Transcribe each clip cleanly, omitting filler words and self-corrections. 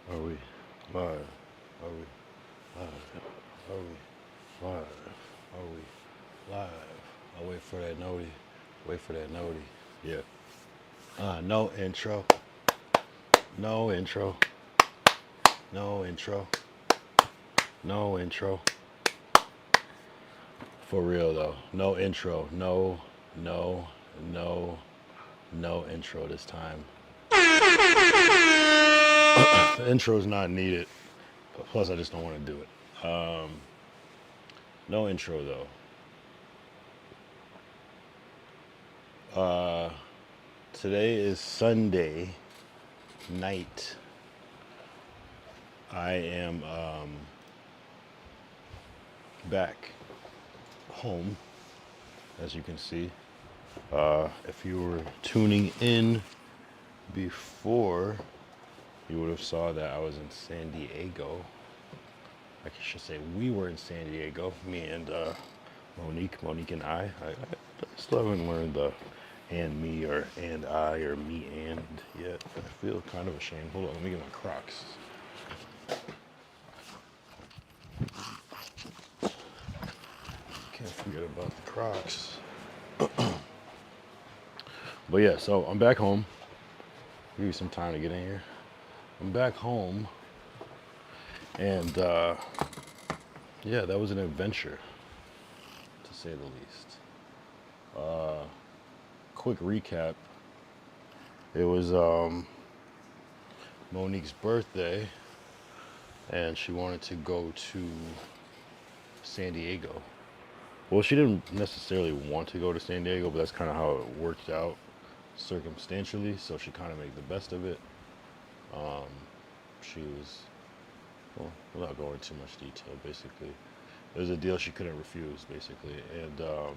Are we live? Are we live? Are we live? Are we live? I'll wait for that noti. Wait for that noti. Yeah. No intro. No intro. No intro. No intro. For real though. No intro. No, no, no, no intro this time. The intro is not needed. Plus, I just don't want to do it. No intro though. Today is Sunday night. I am back home, as you can see. If you were tuning in before, you would have saw that I was in San Diego. I should say we were in San Diego, me and Monique and I still haven't learned the and me or and I or me and yet. I feel kind of ashamed. Hold on, let me get my Crocs. Can't forget about the Crocs. But yeah, so I'm back home. Give you some time to get in here. I'm back home, and yeah, that was an adventure, to say the least. Quick recap. It was Monique's birthday, and she wanted to go to San Diego. Well, she didn't necessarily want to go to San Diego, but that's kind of how it worked out circumstantially, so she kind of made the best of it. She was, well, without going too much detail, basically, it was a deal she couldn't refuse, basically, and an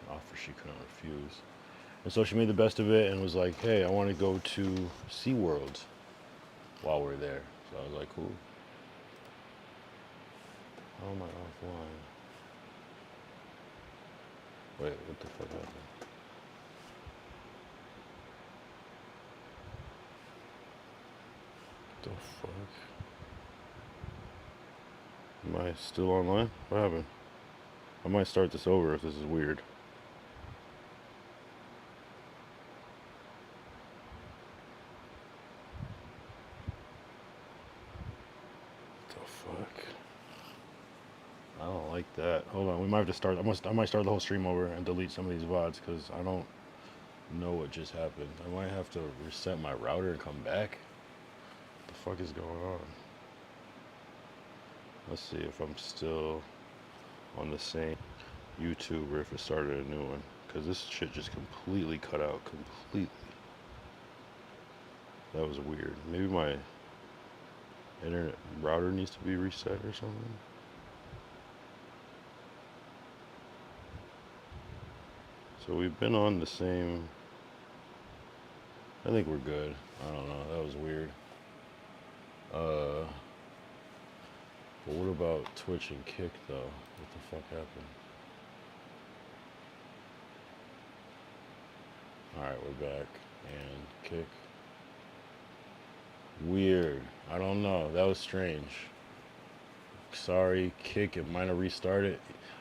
offer she couldn't refuse. And so she made the best of it and was like, hey, I want to go to SeaWorld while we're there. So I was like, cool. How am I offline? Wait, what the fuck happened? What the fuck? Am I still online? What happened? I might start this over if this is weird. What the fuck? I don't like that. Hold on, we might have to start. I might start the whole stream over and delete some of these VODs because I don't know what just happened. I might have to reset my router and come back. What the fuck is going on? Let's see if I'm still on the same YouTube or if it started a new one. Because this shit just completely cut out. Completely. That was weird. Maybe my internet router needs to be reset or something. So we've been on the same. I think we're good. I don't know. That was weird. But what about Twitch and Kick though? What the fuck happened? Alright, we're back. And Kick. Weird. I don't know. That was strange. Sorry, Kick. It might have restarted.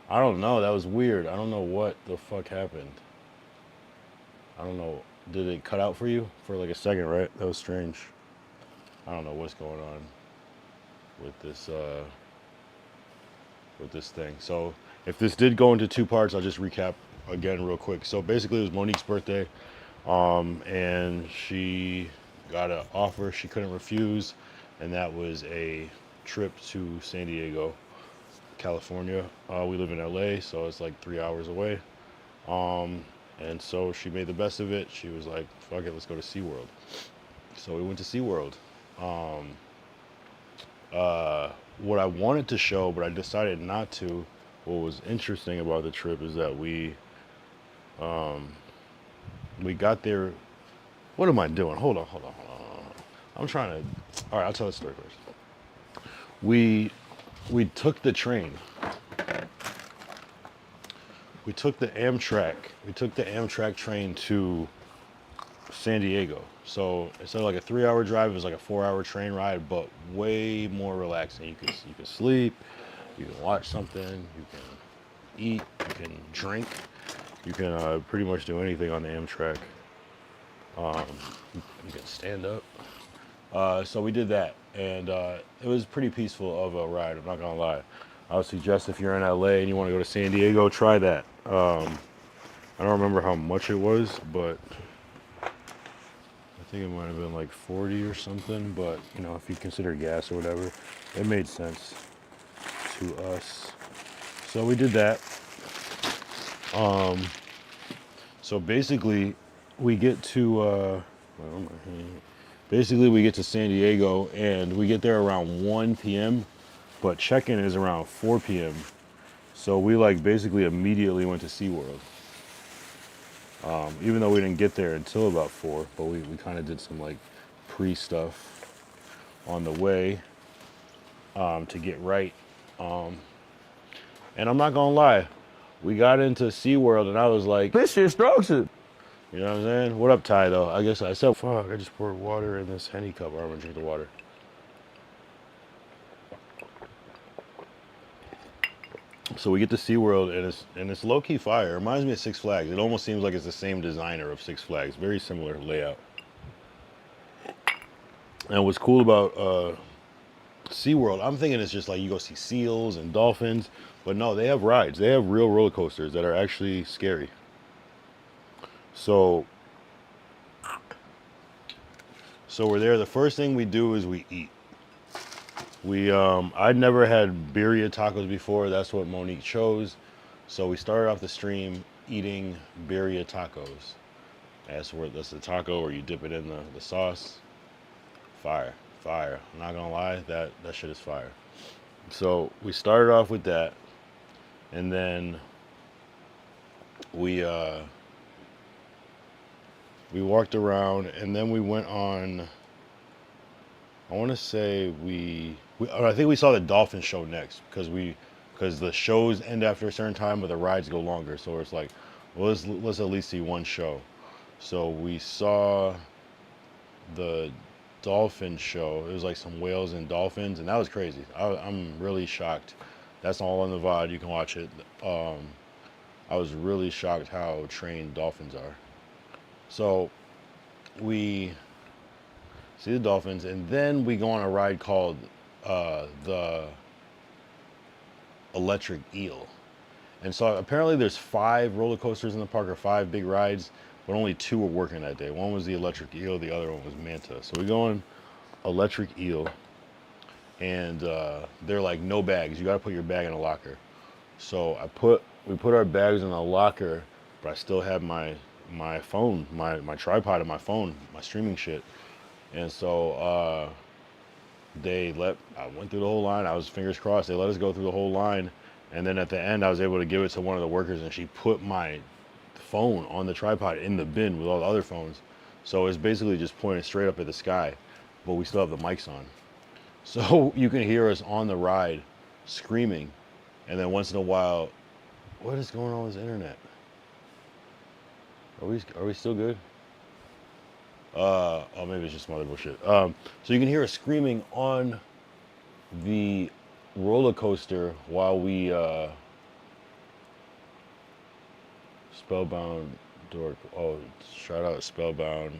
I don't know. That was weird. I don't know what the fuck happened. I don't know. Did it cut out for you for like a second, right? That was strange. I don't know what's going on with this thing. So if this did go into two parts, I'll just recap again real quick. So basically, it was Monique's birthday, and she got an offer she couldn't refuse, and that was a trip to San Diego, California. We live in LA, so it's like 3 hours away. And so she made the best of it. She was like, fuck it, let's go to SeaWorld. So we went to SeaWorld. What I wanted to show, but I decided not to, what was interesting about the trip is that we got there. What am I doing? Hold on. I'm trying to, all right, I'll tell the story first. We took the train. We took the Amtrak train to San Diego. So instead of like a 3-hour drive, it was like a 4-hour train ride, but way more relaxing. You can sleep, you can watch something, you can eat, you can drink, you can pretty much do anything on the Amtrak. You can stand up. So we did that, and it was pretty peaceful of a ride. I'm not gonna lie. I would suggest if you're in LA and you want to go to San Diego, try that. I don't remember how much it was, but I think it might have been like 40 or something. But you know, if you consider gas or whatever, it made sense to us. So we did that. So basically, we get to we get to San Diego and we get there around 1 p.m. But check-in is around 4 p.m. So we like basically immediately went to SeaWorld. Even though we didn't get there until about 4, but we kind of did some like pre-stuff on the way to get right. And I'm not gonna lie, we got into SeaWorld and I was like, This shit strokes it. you know what I'm saying? What up, Ty, though? I guess I said, fuck, I just poured water in this Henny cup. I'm gonna drink the water. So we get to SeaWorld, and it's low-key fire. It reminds me of Six Flags. It almost seems like it's the same designer of Six Flags. Very similar layout. And what's cool about SeaWorld, I'm thinking it's just like you go see seals and dolphins. But no, they have rides. They have real roller coasters that are actually scary. So we're there. The first thing we do is we eat. I'd never had birria tacos before. That's what Monique chose. So we started off the stream eating birria tacos. That's the taco where you dip it in the sauce. Fire. I'm not gonna lie, that shit is fire. So we started off with that, and then we walked around, and then we went on. I want to say I think we saw the dolphin show next because the shows end after a certain time, but the rides go longer. So it's like, well, let's at least see one show. So we saw the dolphin show. It was like some whales and dolphins, and that was crazy. I'm really shocked. That's all on the VOD. You can watch it. I was really shocked how trained dolphins are. So we see the dolphins, and then we go on a ride called the Electric Eel. And so apparently there's 5 roller coasters in the park, or 5 big rides, but only 2 were working that day. One was the Electric Eel, the other one was Manta. So we go on Electric Eel, and they're like, no bags. You got to put your bag in a locker. So we put our bags in a locker, but I still have my phone, my tripod and my phone, my streaming shit. And so I went through the whole line. I was fingers crossed. They let us go through the whole line. And then at the end, I was able to give it to one of the workers, and she put my phone on the tripod in the bin with all the other phones. So it's basically just pointing straight up at the sky, but we still have the mics on. So you can hear us on the ride screaming. And then once in a while, what is going on with this internet? Are we still good? Oh, maybe it's just some other bullshit. So you can hear us screaming on the roller coaster while we Spellbound Dork. Oh, shout out Spellbound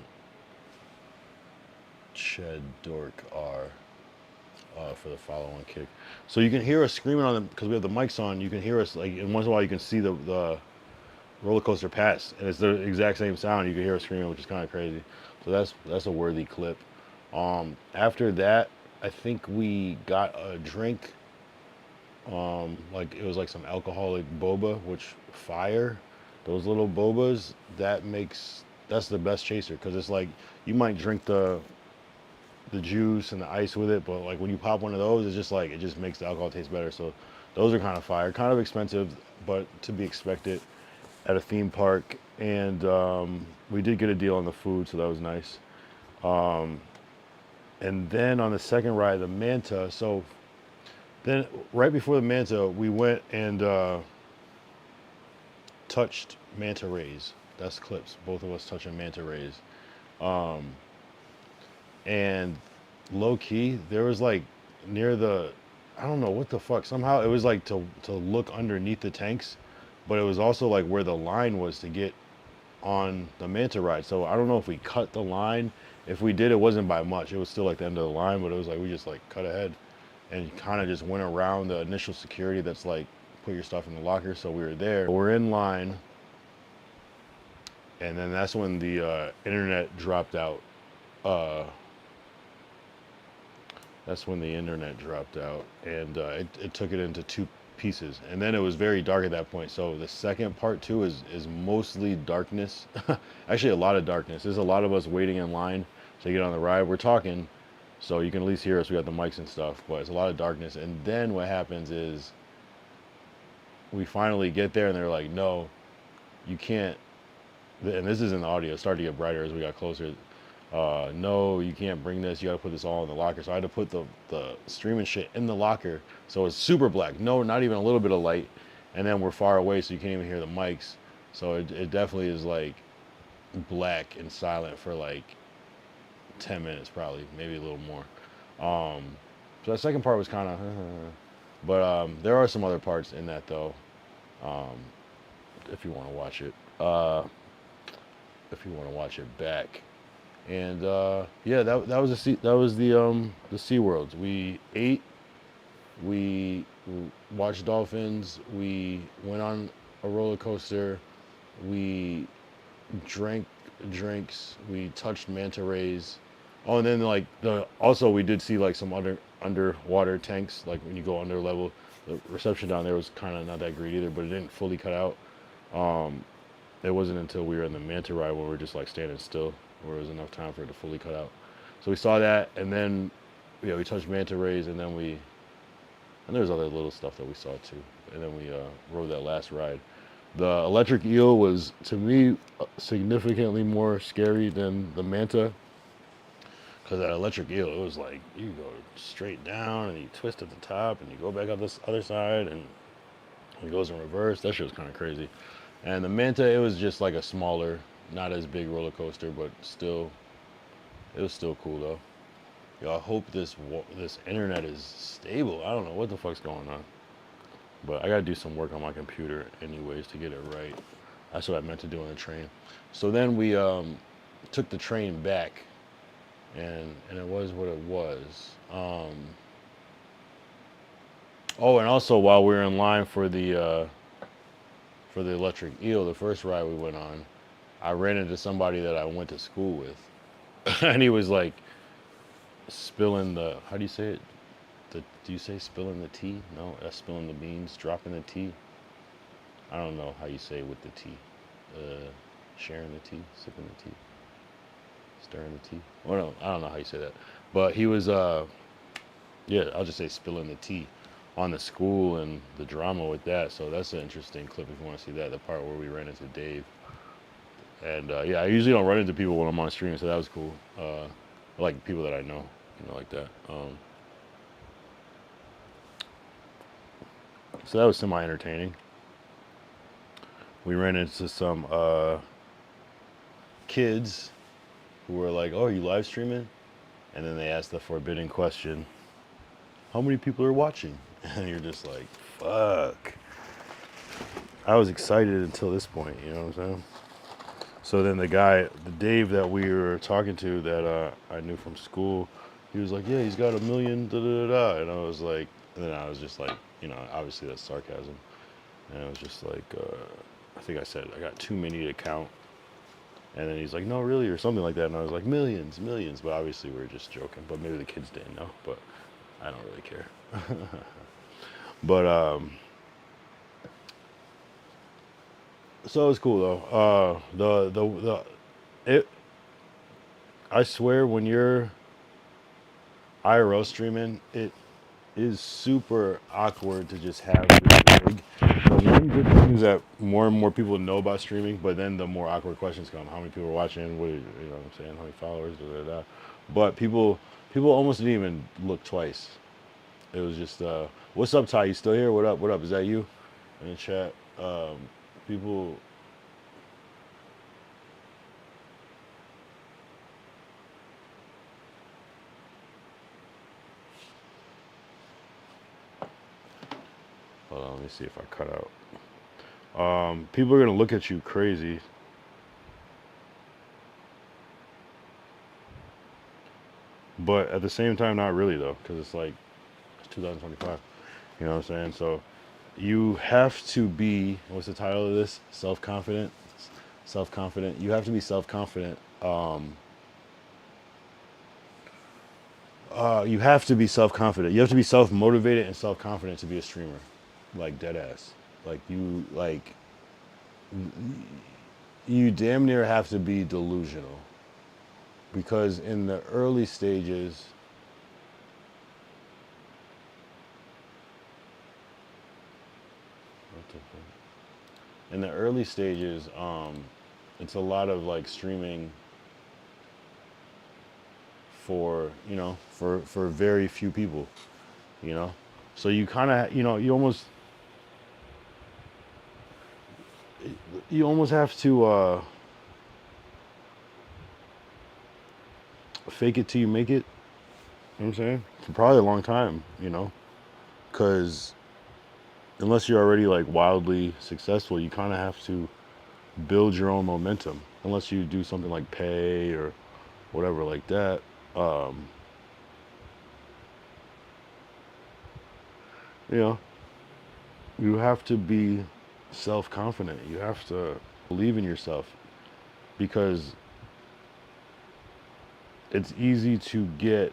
Shed Dork R for the follow-on kick. So you can hear us screaming on them because we have the mics on. You can hear us like, and once in a while you can see the roller coaster pass, and it's the exact same sound. You can hear us screaming, which is kind of crazy. So that's a worthy clip. After that, I think we got a drink. Like it was like some alcoholic boba, which fire. Those little bobas, that's the best chaser, because it's like you might drink the juice and the ice with it, but like when you pop one of those, it's just like it just makes the alcohol taste better. So those are kind of fire, kind of expensive, but to be expected at a theme park. And we did get a deal on the food, so that was nice. And then on the second ride, the Manta. So then right before the Manta, we went and touched manta rays. That's clips. Both of us touching manta rays. And low key, there was like near the, I don't know what the fuck. Somehow it was like to look underneath the tanks, but it was also like where the line was to get on the manta ride. So I don't know if we cut the line. If we did, it wasn't by much. It was still like the end of the line, but it was like we just like cut ahead and kind of just went around the initial security that's like put your stuff in the locker. So we were there. We're in line, and then that's when the internet dropped out. Uh, that's when the internet dropped out, and it took it into two pieces. And then it was very dark at that point. So the second part two is mostly darkness. Actually, a lot of darkness. There's a lot of us waiting in line to get on the ride. We're talking, so you can at least hear us. We got the mics and stuff, but it's a lot of darkness. And then what happens is we finally get there, and they're like, "No, you can't." And this is in the audio. It started to get brighter as we got closer. No, you can't bring this. You got to put this all in the locker. So I had to put the streaming shit in the locker. So it's super black. No, not even a little bit of light. And then we're far away, so you can't even hear the mics. So it definitely is like black and silent for like 10 minutes, probably, maybe a little more. So that second part was kind of, but there are some other parts in that though. Um, if you want to watch it, if you want to watch it back. And yeah, that was that was the SeaWorlds. We ate, we watched dolphins, we went on a roller coaster, we drank drinks, we touched manta rays. Oh, and then like the also we did see like some underwater tanks. Like when you go under level, the reception down there was kind of not that great either, but it didn't fully cut out. Um, it wasn't until we were in the manta ride where we were just like standing still, where it was enough time for it to fully cut out. So we saw that, and then yeah, we touched manta rays, and then and there's other little stuff that we saw too, and then we rode that last ride. The electric eel was to me significantly more scary than the manta, because that electric eel, it was like you go straight down and you twist at the top and you go back up this other side and it goes in reverse. That shit was kind of crazy. And the Manta, it was just like a smaller, not as big roller coaster, but still, it was still cool though. Yo, I hope this internet is stable. I don't know what the fuck's going on, but I gotta do some work on my computer anyways to get it right. That's what I meant to do on the train. So then we took the train back, and it was what it was. Oh, and also while we were in line for the electric eel, the first ride we went on, I ran into somebody that I went to school with, and he was like spilling the, how do you say it? Do you say spilling the tea? No, that's spilling the beans, dropping the tea. I don't know how you say it with the tea. Sharing the tea, sipping the tea, stirring the tea. Well, no, I don't know how you say that. But he was, yeah, I'll just say spilling the tea on the school and the drama with that. So that's an interesting clip if you want to see that. The part where we ran into Dave. And yeah, I usually don't run into people when I'm on stream, so that was cool. Like people that I know, like that. So that was semi-entertaining. We ran into some kids who were like, "Oh, are you live streaming?" And then they asked the forbidden question, "How many people are watching?" And you're just like, "Fuck." I was excited until this point, you know what I'm saying? So then the Dave that we were talking to that I knew from school, he was like, "Yeah, he's got 1 million, da da da," and I was like, and then I was just like, obviously that's sarcasm, and I was just like, I think I said I got too many to count, and then he's like, "No, really," or something like that, and I was like, "Millions, millions," but obviously we were just joking, but maybe the kids didn't know, but I don't really care. But so it was cool though. It. I swear, when you're IRL streaming, it is super awkward to just have this rig. The one good thing is that more and more people know about streaming, but then the more awkward questions come. How many people are watching? What, you know what I'm saying? How many followers? Da, da, da. But people almost didn't even look twice. It was just, what's up, Ty? You still here? What up? What up? Is that you in the chat? People Hold on, let me see if I cut out. People are gonna look at you crazy. But at the same time, not really though, because it's like it's 2025. You know what I'm saying? So you have to be. What's the title of this? Self-confident. Self-confident. You have to be self-confident. You have to be self-confident. You have to be self-motivated and self-confident to be a streamer, like dead ass. Like you damn near have to be delusional because in the early stages, what the fuck? In the early stages, it's a lot of like streaming for for very few people, you know. So you kind of you almost have to fake it till you make it. You know what I'm saying? For probably a long time, you know, because unless you're already like wildly successful, you kind of have to build your own momentum. Unless you do something like pay or whatever like that. Um, you know, you have to be self-confident. You have to believe in yourself because it's easy to get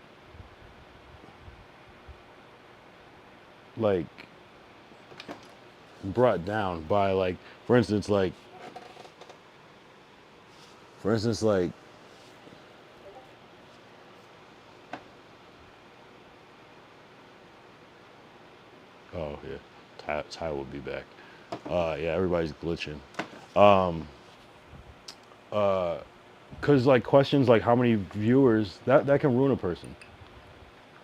like brought down by like for instance like oh yeah, Ty will be back. Yeah, everybody's glitching. Um, cause like questions like how many viewers that can ruin a person.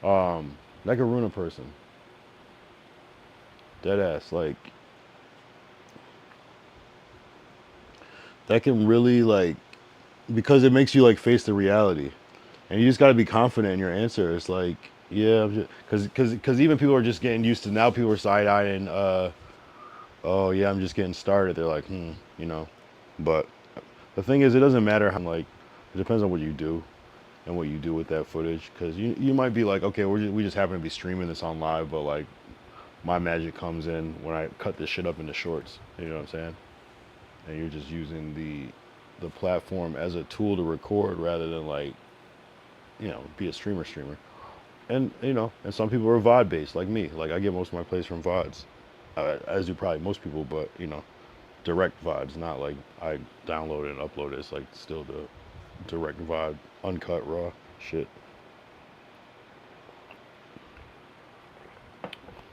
That can ruin a person. Dead ass. Like that can really like because it makes you like face the reality, and you just got to be confident in your answer. It's like yeah, because even people are just getting used to now. People are side eyeing. Oh yeah, I'm just getting started. They're like you know, but the thing is, it doesn't matter how like it depends on what you do and what you do with that footage. Because you might be like, okay, we just happen to be streaming this on live, but like my magic comes in when I cut this shit up into shorts. You know what I'm saying? And you're just using the platform as a tool to record rather than like be a streamer. And and some people are VOD based like me. Like I get most of my plays from VODs, as do probably most people. But direct VODs, not like I download it and upload it. It's like still the direct VOD, uncut raw shit.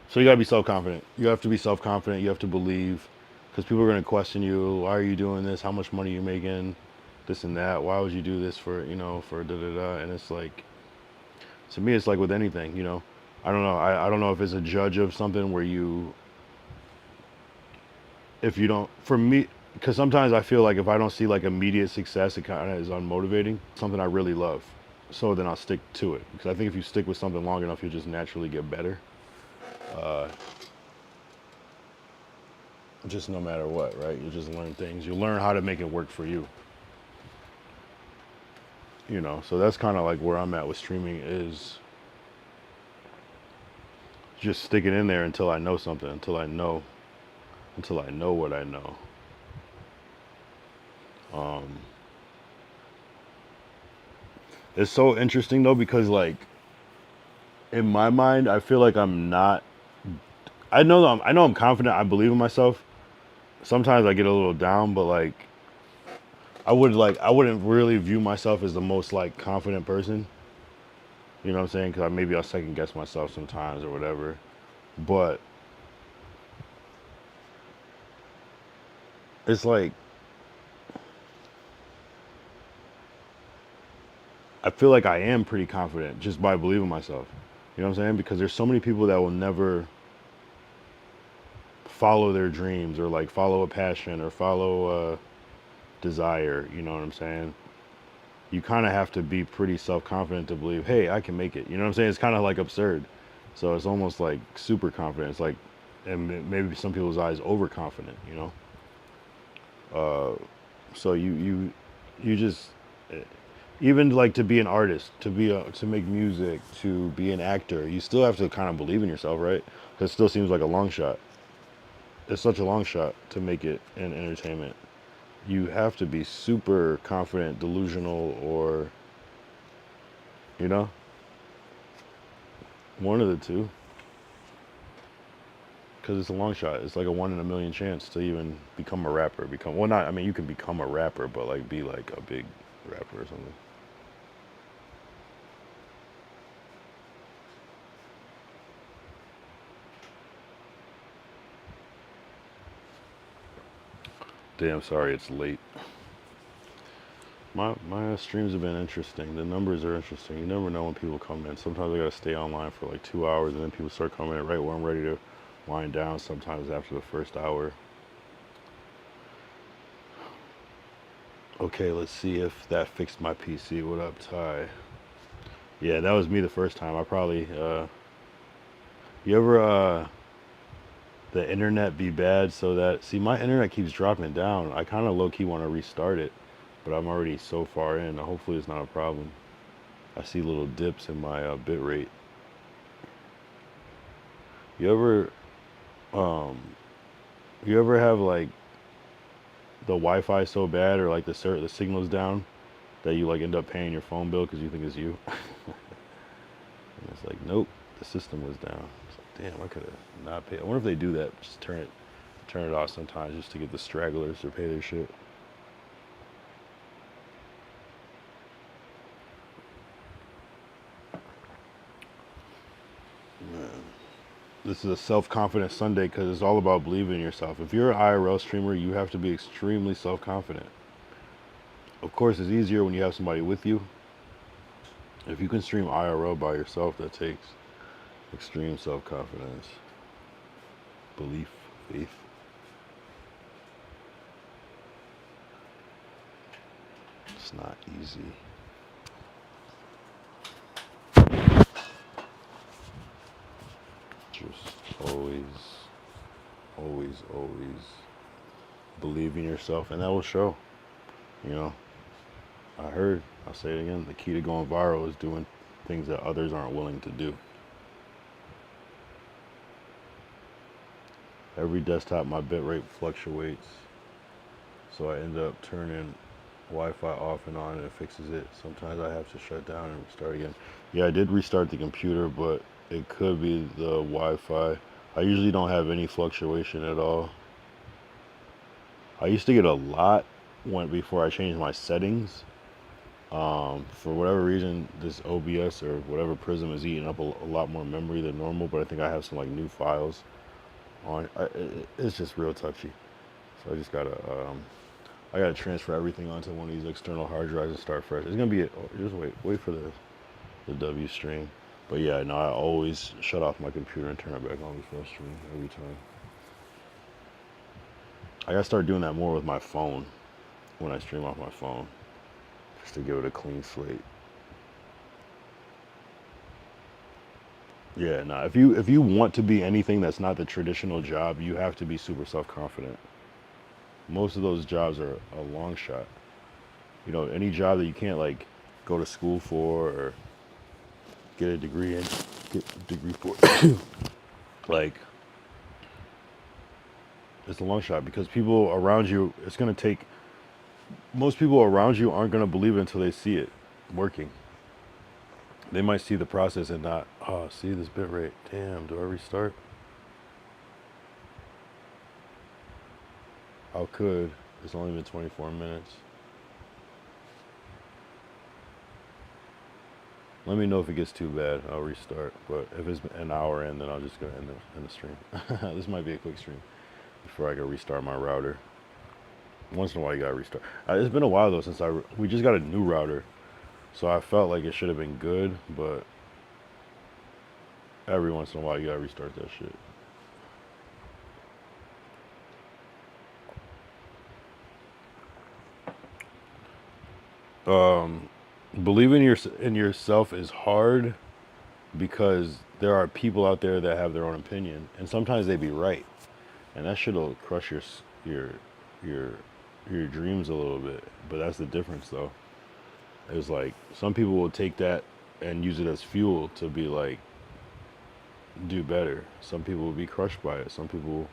So you gotta be self confident. You have to be self confident. You have to believe, because people are gonna question you. Why are you doing this? How much money are you making? This and that. Why would you do this for for da da da? And it's like to me, it's like with anything. I don't know. I don't know if it's a judge of something where if you don't, for me, because sometimes I feel like if I don't see like immediate success, it kind of is unmotivating. Something I really love, so then I'll stick to it. Because I think if you stick with something long enough, you'll just naturally get better. Uh, just no matter what, right? You just learn things. You learn how to make it work for you. So that's kind of like where I'm at with streaming is just sticking in there until I know something, until I know what I know. Um, it's so interesting though because like in my mind, I feel like I'm not. I know I'm confident. I believe in myself. Sometimes I get a little down, but like I wouldn't really view myself as the most like confident person. You know what I'm saying? Because maybe I'll second guess myself sometimes or whatever. But it's like I feel like I am pretty confident just by believing myself. You know what I'm saying? Because there's so many people that will never follow their dreams or like follow a passion or follow a desire. You know what I'm saying? You kind of have to be pretty self-confident to believe, hey, I can make it. You know what I'm saying? It's kind of like absurd. So it's almost like super confident. It's like and maybe some people's eyes overconfident, you know. So you just even like to be an artist, to make music, to be an actor, you still have to kind of believe in yourself, right? Because it still seems like a long shot. It's such a long shot to make it in entertainment. You have to be super confident, delusional, or you know, one of the two. Because it's a long shot. It's like a 1 in a million chance to even become a rapper. Become well, not. I mean, you can become a rapper, but like be like a big rapper or something. Damn, sorry, it's late. My streams have been interesting. The numbers are interesting. You never know when people come in. Sometimes I gotta stay online for like 2 hours, and then people start coming in right when I'm ready to wind down. Sometimes after the first hour. Okay, let's see if that fixed my PC. What up, Ty? Yeah, that was me the first time. I probably you ever the internet be bad so that see my internet keeps dropping down. I kind of low key want to restart it, but I'm already so far in. Hopefully it's not a problem. I see little dips in my bit rate. You ever um you ever have like the Wi-Fi so bad or like the signal's down that you like end up paying your phone bill because you think it's you? And it's like, nope, the system was down. It's like, damn, I could have not paid. I wonder if they do that. Just turn it off sometimes just to get the stragglers to pay their shit. Man. This is a self-confident Sunday because it's all about believing in yourself. If you're an IRL streamer, you have to be extremely self-confident. Of course, it's easier when you have somebody with you. If you can stream IRL by yourself, that takes extreme self-confidence, belief, faith. It's not easy. Just always believe in yourself, and that will show. You know, I heard, I'll say it again, the key to going viral is doing things that others aren't willing to do. Every desktop, my bitrate fluctuates, so I end up turning Wi-Fi off and on, and it fixes it. Sometimes I have to shut down and restart again. Yeah, I did restart the computer, but it could be the Wi-Fi. I usually don't have any fluctuation at all. I used to get a lot when before I changed my settings. For whatever reason, this OBS or whatever Prism is eating up a lot more memory than normal. But I think I have some like new files on. It's just real touchy. So I gotta transfer everything onto one of these external hard drives and start fresh. It's gonna be just wait for the W stream. But yeah, no, I always shut off my computer and turn it back on before I stream every time. I gotta start doing that more with my phone when I stream off my phone, just to give it a clean slate. Yeah, nah. If you want to be anything that's not the traditional job, you have to be super self confident. Most of those jobs are a long shot. You know, any job that you can't like go to school for or get a degree in, get a degree for, like it's a long shot because people around you, it's gonna take. Most people around you aren't gonna believe it until they see it working. They might see the process and not, oh, see this bit rate. Damn, do I restart? How could? It's only been 24 minutes. Let me know if it gets too bad. I'll restart. But if it's an hour in, then I'll just go end the stream. This might be a quick stream before I can restart my router. Once in a while, you gotta restart. It's been a while though since we just got a new router, so I felt like it should have been good, but every once in a while, you gotta restart that shit. Believing in yourself is hard because there are people out there that have their own opinion, and sometimes they be right, and that shit'll crush your your your dreams a little bit. But that's the difference, though. It's like some people will take that and use it as fuel to be like do better. Some people will be crushed by it. Some people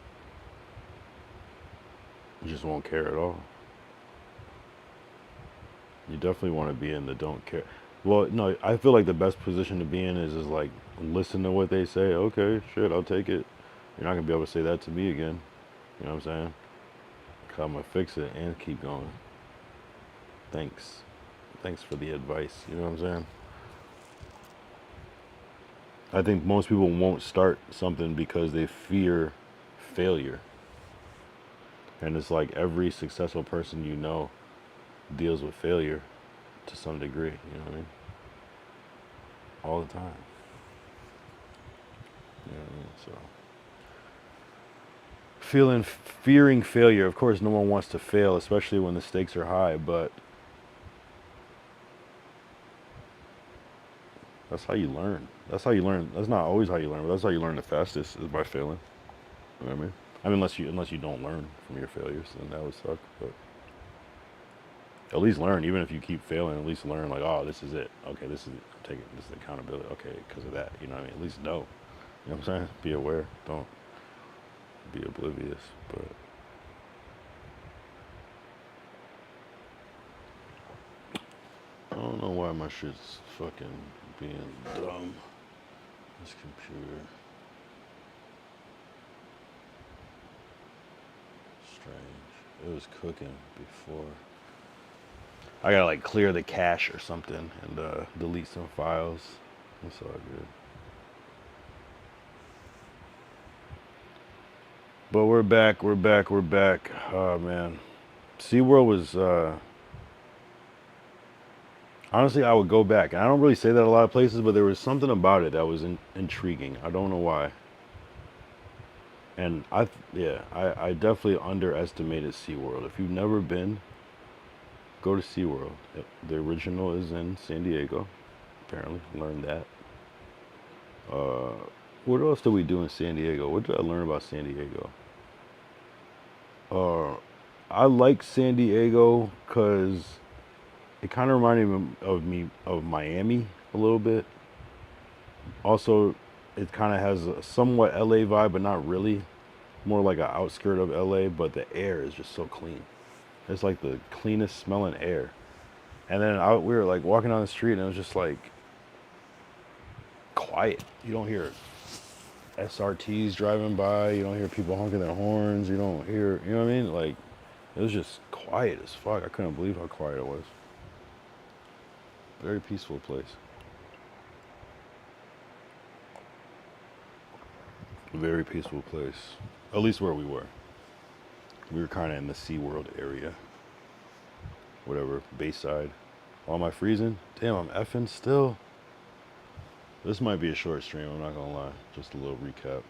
just won't care at all. You definitely want to be in the don't care. Well, no, I feel like the best position to be in is like listen to what they say. Okay, shit, I'll take it. You're not gonna be able to say that to me again. You know what I'm saying? 'Cause I'm gonna fix it and keep going. Thanks. Thanks for the advice. You know what I'm saying? I think most people won't start something because they fear failure. And it's like every successful person you know deals with failure to some degree. You know what I mean? All the time. You know what I mean? So fearing failure. Of course, no one wants to fail, especially when the stakes are high. But that's how you learn. That's how you learn. That's not always how you learn, but that's how you learn the fastest is by failing. You know what I mean? I mean, unless you don't learn from your failures, then that would suck. But at least learn, even if you keep failing. At least learn, like, oh, this is it. Okay, this is it. I'm taking this is accountability. Okay, because of that, you know what I mean? At least know. You know what I'm saying? Be aware. Don't be oblivious. But I don't know why my shit's fucking being dumb. This computer. Strange. It was cooking before. I gotta like clear the cache or something and delete some files. That's all good. But we're back. We're back. We're back. Oh man, SeaWorld was honestly I would go back. And I don't really say that a lot of places, but there was something about it that was intriguing. I don't know why. And I definitely underestimated SeaWorld. If you've never been, go to SeaWorld. The original is in San Diego. Apparently, learned that. Uh, what else did we do in San Diego? What did I learn about San Diego? Uh, I like San Diego because it kind of reminded me of Miami a little bit. Also, it kind of has a somewhat LA vibe, but not really. More like an outskirt of LA, but the air is just so clean. It's like the cleanest smelling air. And then we were like walking down the street, and it was just like quiet. You don't hear SRTs driving by. You don't hear people honking their horns. You don't hear, you know what I mean? Like, it was just quiet as fuck. I couldn't believe how quiet it was. Very peaceful place. Very peaceful place. At least where we were. We were kind of in the SeaWorld area. Whatever, Bayside. Oh, am I freezing? Damn, I'm effing still. This might be a short stream, I'm not gonna lie. Just a little recap.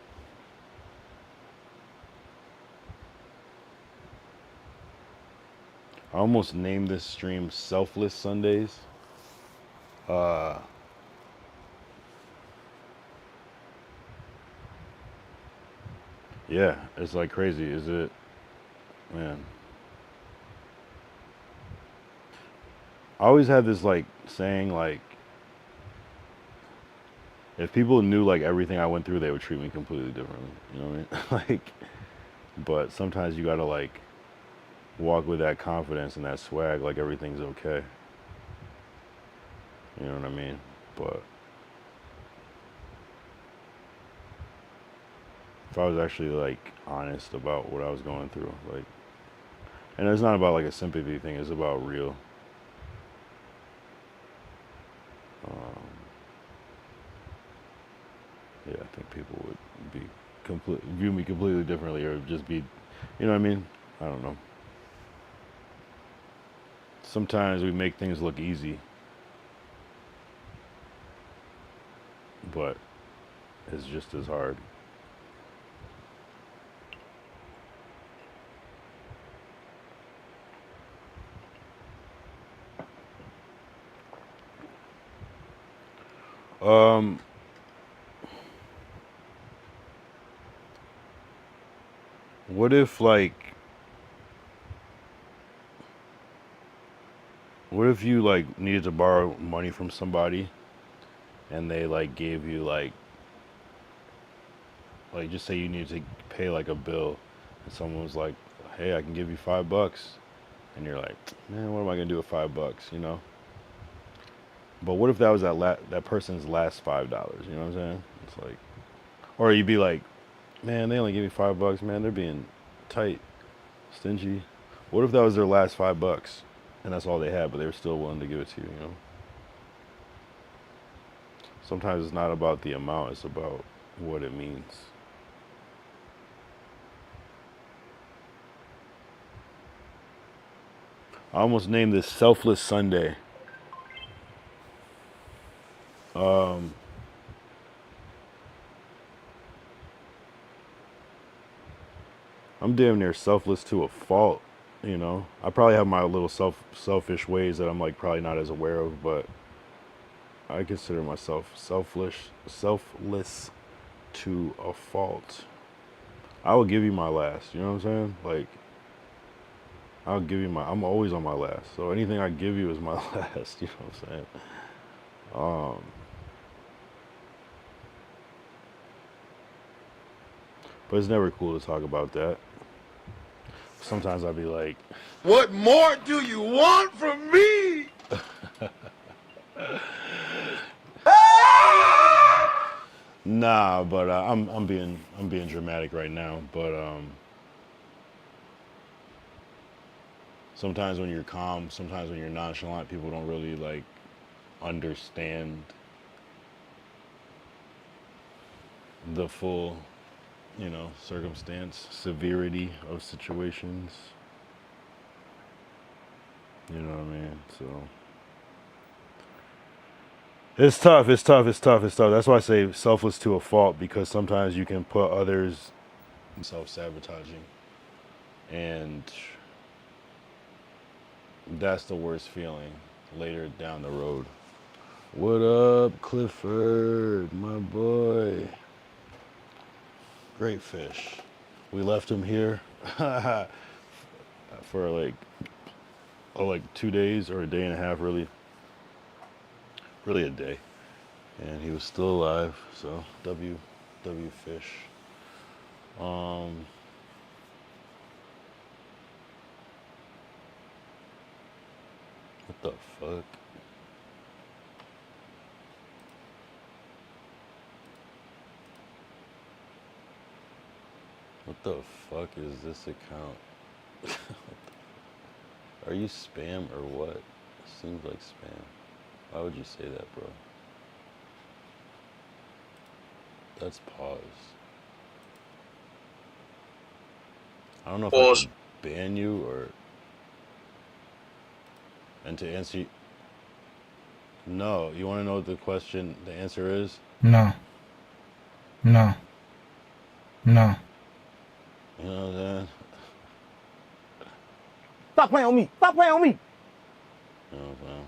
I almost named this stream Selfless Sundays. Yeah, it's like crazy, is it? Man. I always had this like saying like if people knew like everything I went through, they would treat me completely differently. You know what I mean? Like, but sometimes you gotta like walk with that confidence and that swag, like everything's okay. You know what I mean? But if I was actually like honest about what I was going through, like, and it's not about like a sympathy thing, it's about real. Um, yeah, I think people would be view me completely differently, or just be, you know what I mean? I don't know. Sometimes we make things look easy, but it's just as hard. What if like what if you like needed to borrow money from somebody and they like gave you like just say you needed to pay like a bill and someone was like, "Hey, I can give you $5." And you're like, "Man, what am I going to do with $5, you know?" But what if that was that person's last $5, you know what I'm saying? It's like or you'd be like, "Man, they only give me $5, man. They're being tight, stingy." What if that was their last $5 and that's all they had, but they were still willing to give it to you, you know? Sometimes it's not about the amount, it's about what it means. I almost named this Selfless Sunday. Um, I'm damn near selfless to a fault, you know. I probably have my little selfish ways that I'm like probably not as aware of, but I consider myself selfless to a fault. I will give you my last, you know what I'm saying? Like I'll give you I'm always on my last. So anything I give you is my last, you know what I'm saying? Um, but it's never cool to talk about that. Sometimes I'll be like, what more do you want from me? nah, but I'm being dramatic right now. But sometimes when you're calm, sometimes when you're nonchalant, people don't really like understand the full, you know, circumstance, severity of situations. You know what I mean? So it's tough. It's tough. It's tough. It's tough. That's why I say selfless to a fault because sometimes you can put others self-sabotaging, and that's the worst feeling later down the road. What up, Clifford, my boy? Great fish. We left him here for like 2 days or a day and a half, really a day, and he was still alive. So W fish. Um, what the fuck? What the fuck is this account? Are you spam or what? Seems like spam. Why would you say that, bro? That's pause. I don't know if I Pause. should ban you or. And to answer. No, you want to know what the question, the answer is? No, no, no. You know what I'm saying? Stop playing on me. Stop playing on me. You know what I'm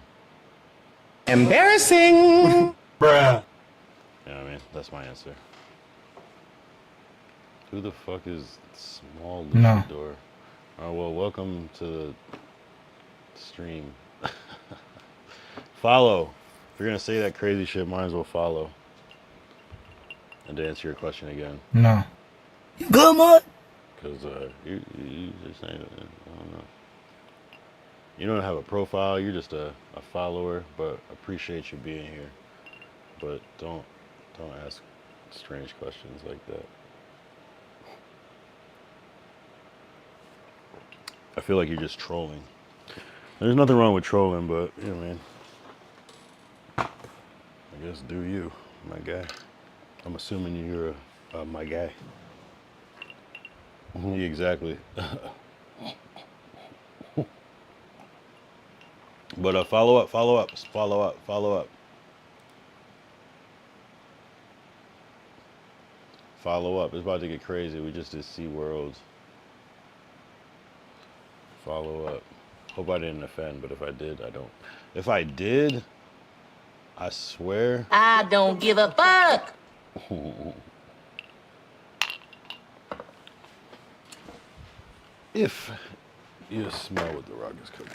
saying? Embarrassing. Bruh. You know what I mean? That's my answer. Who the fuck is small No. luchador? Well, welcome to the stream. Follow. If you're gonna say that crazy shit, might as well follow. And to answer your question again, No. You good, man? because you just ain't. I don't know. You don't have a profile. You're just a follower. But appreciate you being here. But don't ask strange questions like that. I feel like you're just trolling. There's nothing wrong with trolling, but you know, man. I guess do you, my guy. I'm assuming you're my guy. Exactly. But follow up. Follow up. It's about to get crazy. We just did SeaWorld. Follow up. Hope I didn't offend, but if I did, I don't. If I did, I swear. I don't give a fuck. if you smell what the rock is cooking.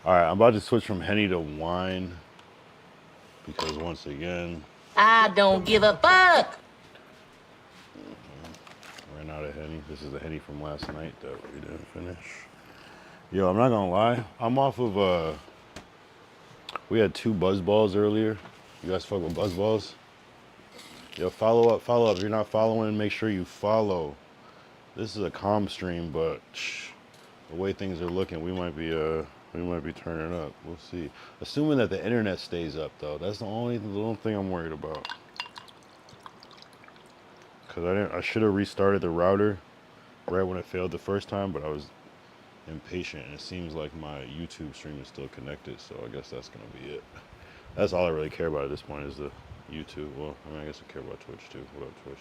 All right, I'm about to switch from Henny to wine because once again, I don't give a fuck. ran out of Henny. This is the Henny from last night that we didn't finish. Yo, I'm not gonna lie. I'm off of we had 2 buzz balls earlier. You guys fuck with buzz balls? Yo, follow up, follow up. If you're not following, make sure you follow. This is a calm stream, but the way things are looking, we might be turning up. We'll see. Assuming that the internet stays up though. That's the only little thing I'm worried about. Cause I should have restarted the router right when it failed the first time, but I was impatient, and it seems like my YouTube stream is still connected, so I guess that's gonna be it. That's all I really care about at this point is the YouTube. Well, I mean, I guess I care about Twitch too. What up, Twitch?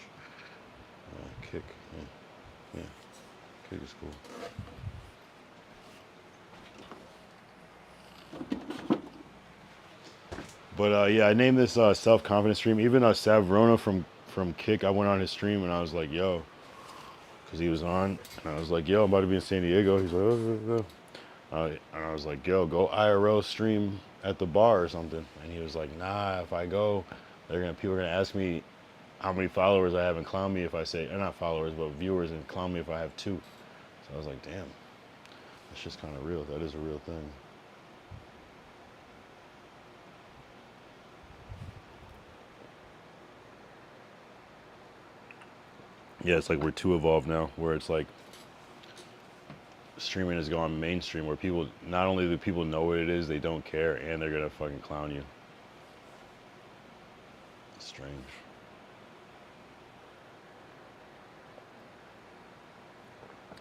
Kick, yeah, Kick is cool. But yeah, I named this self-confidence stream. Even Savrona from Kick, I went on his stream and I was like, yo, because he was on, and I was like, yo, I'm about to be in San Diego. He's like, oh. And I was like, yo, go IRL stream at the bar or something. And he was like, nah, if I go, people are gonna ask me how many followers I have and clown me if I say, not followers, but viewers, and clown me if I have 2. So I was like, damn, that's just kind of real. That is a real thing. Yeah, it's like we're too evolved now, where it's like streaming has gone mainstream, where people, not only do people know what it is, they don't care, and they're gonna fucking clown you. It's strange.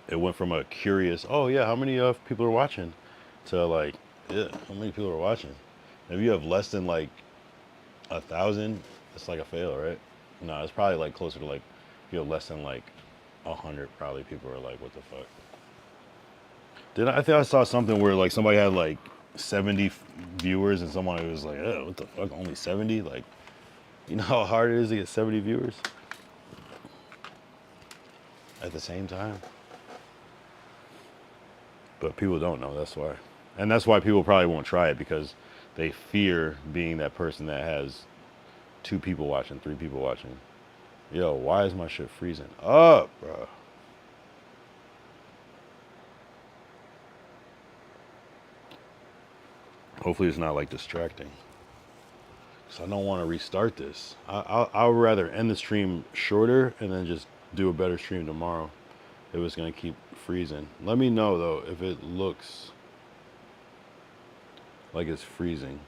It went from a curious, oh yeah, how many people are watching, to like, yeah, how many people are watching? If you have less than like 1,000, it's like a fail, right? No, it's probably like closer to like, if you have less than like 100, probably people are like, what the fuck? I think I saw something where like somebody had like 70 viewers and someone was like, oh, what the fuck, only 70? Like, you know how hard it is to get 70 viewers at the same time? But people don't know, that's why. And that's why people probably won't try it, because they fear being that person that has 2 people watching, 3 people watching. Yo, why is my shit freezing up, bro? Hopefully it's not like distracting, because I don't want to restart this. I would rather end the stream shorter and then just do a better stream tomorrow if it's going to keep freezing. Let me know though if it looks like it's freezing.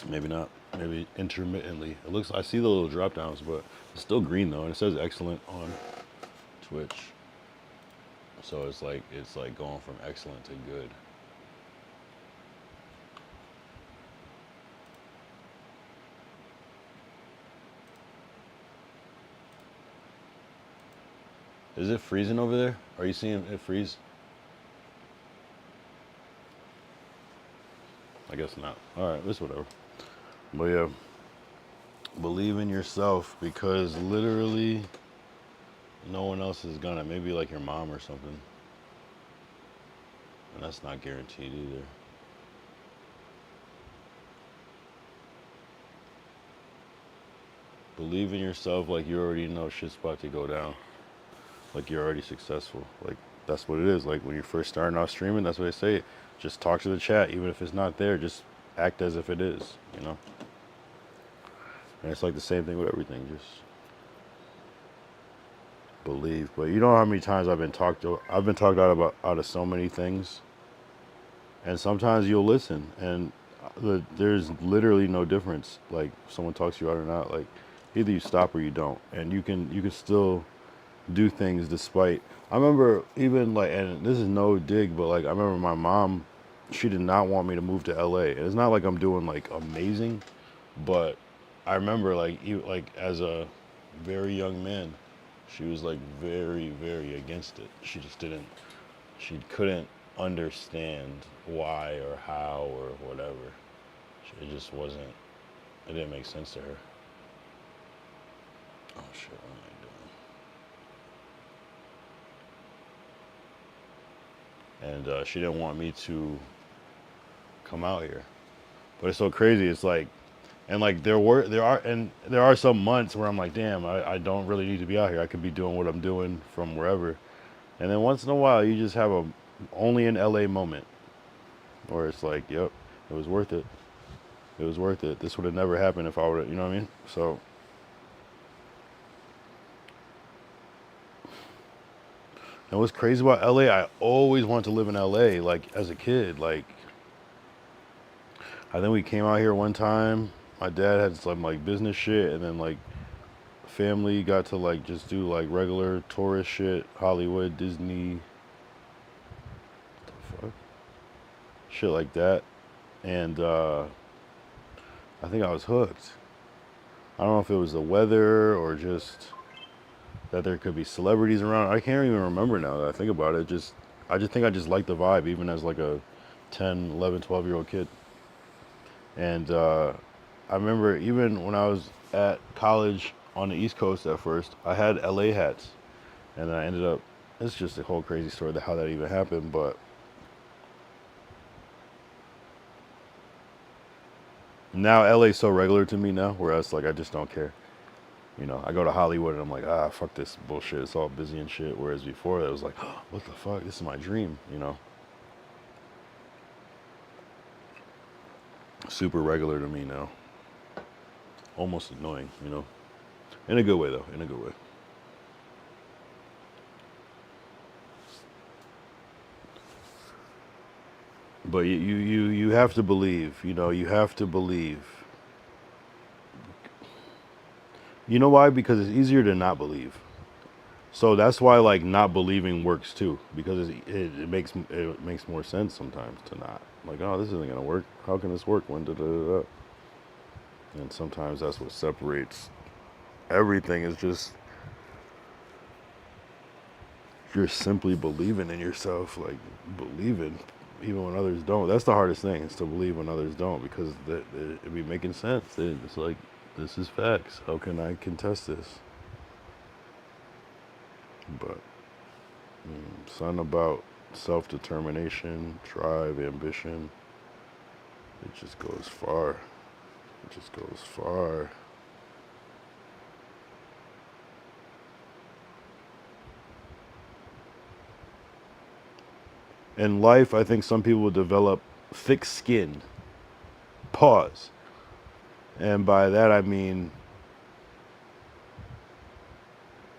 Maybe not. Maybe intermittently. It looks. I see the little drop downs, but it's still green though, and it says excellent on Twitch. So it's like going from excellent to good. Is it freezing over there? Are you seeing it freeze? I guess not. All right, it's whatever. But yeah, believe in yourself, because literally no one else is gonna. Maybe like your mom or something. And that's not guaranteed either. Believe in yourself like you already know shit's about to go down. Like you're already successful. Like that's what it is. Like when you're first starting off streaming, that's what they say. Just talk to the chat, even if it's not there. Just act as if it is, you know? And it's like the same thing with everything. Just believe. But you know how many times I've been talked out of so many things, and sometimes you'll listen, and there's literally no difference. Like someone talks you out or not. Like either you stop or you don't, and you can still do things despite. I remember even like, and this is no dig, but like I remember my mom, she did not want me to move to LA. And it's not like I'm doing like amazing, but I remember like as a very young man, She was like very, very against it. She couldn't understand why or how or whatever. It just wasn't, it didn't make sense to her. Oh shit, what am I doing? And she didn't want me to come out here. But it's so crazy. It's like, and like there are some months where I'm like, damn, I don't really need to be out here. I could be doing what I'm doing from wherever. And then once in a while, you just have a only in LA moment where it's like, yep, it was worth it. It was worth it. This would have never happened if I would have, you know what I mean? So, and what's crazy about LA, I always wanted to live in LA, like as a kid. Like, I think we came out here one time. My dad had some like business shit, and then like family got to like just do like regular tourist shit, Hollywood, Disney, what the fuck, shit like that. And I think I was hooked. I don't know if it was the weather or just that there could be celebrities around. I can't even remember now that I think about it. I just think I just liked the vibe, even as like a 10, 11, 12-year-old kid. And I remember even when I was at college on the East Coast at first, I had LA hats. And I ended up, it's just a whole crazy story how that even happened. But now LA's so regular to me now, whereas like I just don't care. You know, I go to Hollywood and I'm like, fuck this bullshit. It's all busy and shit. Whereas before it was like, oh, what the fuck? This is my dream, you know? Super regular to me now. Almost annoying, you know? In a good way, though. In a good way. But you have to believe, you know, you have to believe. You know why? Because it's easier to not believe. So that's why like not believing works too, because it makes more sense sometimes to not like, oh, this isn't gonna work. How can this work when da da da da? And sometimes that's what separates everything. Is just you're simply believing in yourself, like believing even when others don't. That's the hardest thing, is to believe when others don't, because it be making sense. It's like, this is facts. How can I contest this? But something about self-determination, drive, ambition, it just goes far. It just goes far. In life, I think some people develop thick skin. Pause. And by that I mean,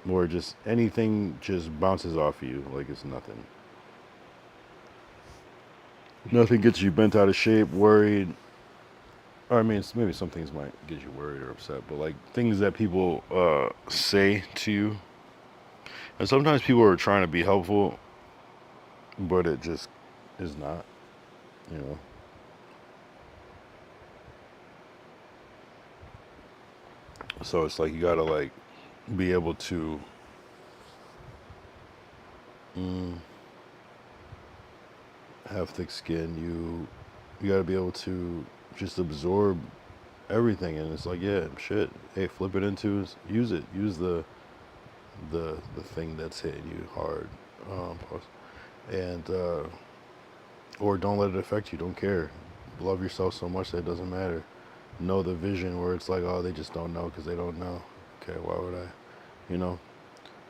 or just anything just bounces off you like it's nothing. Nothing gets you bent out of shape, worried. Or I mean, maybe some things might get you worried or upset, but like things that people say to you. And sometimes people are trying to be helpful, but it just is not, you know. So it's like you gotta like be able to have thick skin. You gotta be able to just absorb everything, and it's like, yeah, shit. Hey, flip it into, use it. Use the thing that's hitting you hard, and or don't let it affect you. Don't care. Love yourself so much that it doesn't matter. Know the vision where it's like, oh, they just don't know because they don't know. Okay, why would I? You know,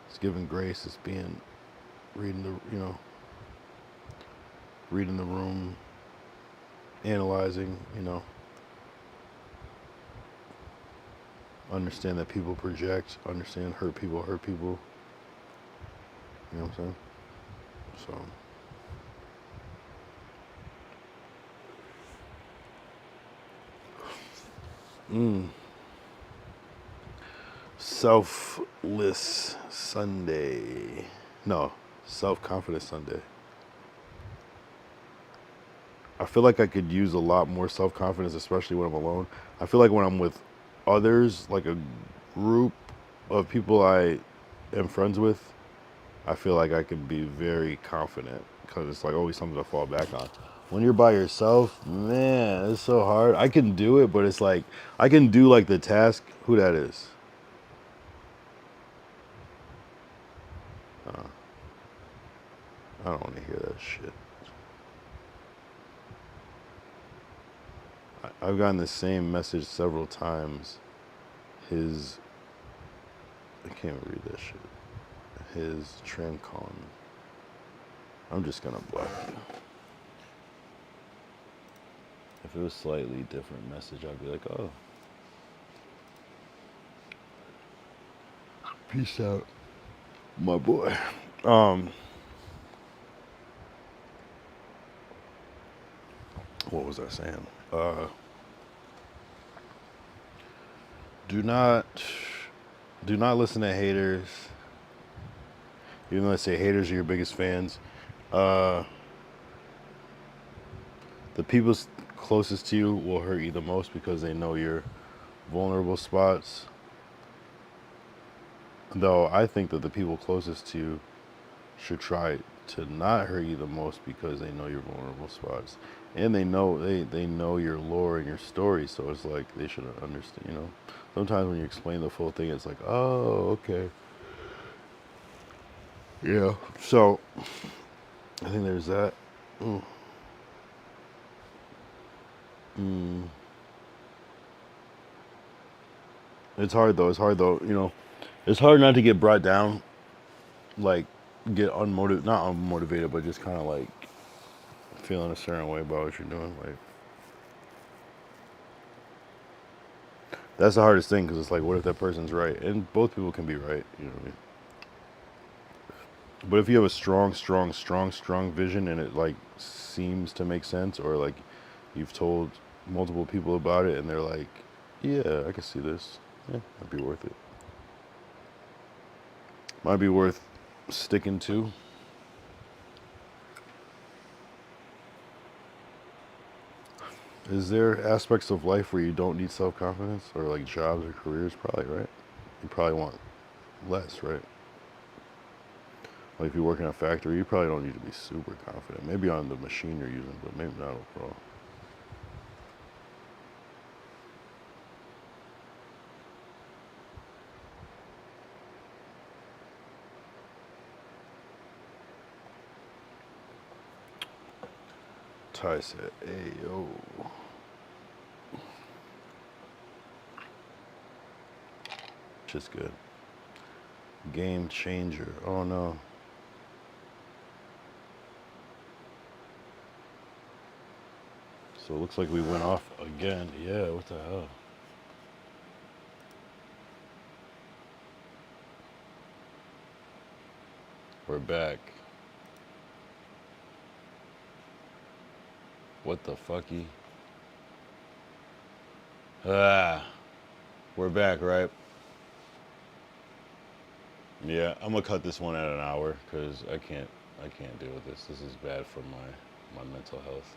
it's giving grace. It's being reading reading the room, analyzing. You know, understand that people project. Understand hurt people hurt people. You know what I'm saying? So. Selfless Sunday. No, self-confident Sunday. I feel like I could use a lot more self-confidence, especially when I'm alone. I feel like when I'm with others, like a group of people I am friends with, I feel like I can be very confident because it's like always something to fall back on. When you're by yourself, man, it's so hard. I can do it, but it's like I can do like the task. Who that is? I don't want to hear that shit. I've gotten the same message several times. I can't read that shit. His Trancon. I'm just gonna block you. If it was slightly different message, I'd be like, oh. Peace out, my boy. What was I saying? Do not listen to haters. Even though they say haters are your biggest fans. The people closest to you will hurt you the most because they know your vulnerable spots. Though I think that the people closest to you should try to not hurt you the most because they know your vulnerable spots. And they know your lore and your story, so it's like they should understand, you know. Sometimes when you explain the full thing, it's like, oh, okay. Yeah. So I think there's that. It's hard though. You know, it's hard not to get brought down, like get unmotivated, not unmotivated, but just kind of like feeling a certain way about what you're doing. Like that's the hardest thing because it's like, what if that person's right? And both people can be right. You know what I mean? But if you have a strong vision and it like seems to make sense, or like you've told multiple people about it and they're like, yeah, I can see this. Yeah, might be worth it. Might be worth sticking to. Is there aspects of life where you don't need self-confidence, or like jobs or careers? Probably, right? You probably want less, right? Like if you work in a factory, you probably don't need to be super confident. Maybe on the machine you're using, but maybe not overall. Ty said, hey, yo. Just good. Game changer. Oh, no. So it looks like we went off again. Yeah, what the hell? We're back. What the fucky? We're back, right? Yeah, I'm gonna cut this one at an hour because I can't deal with this. This is bad for my mental health.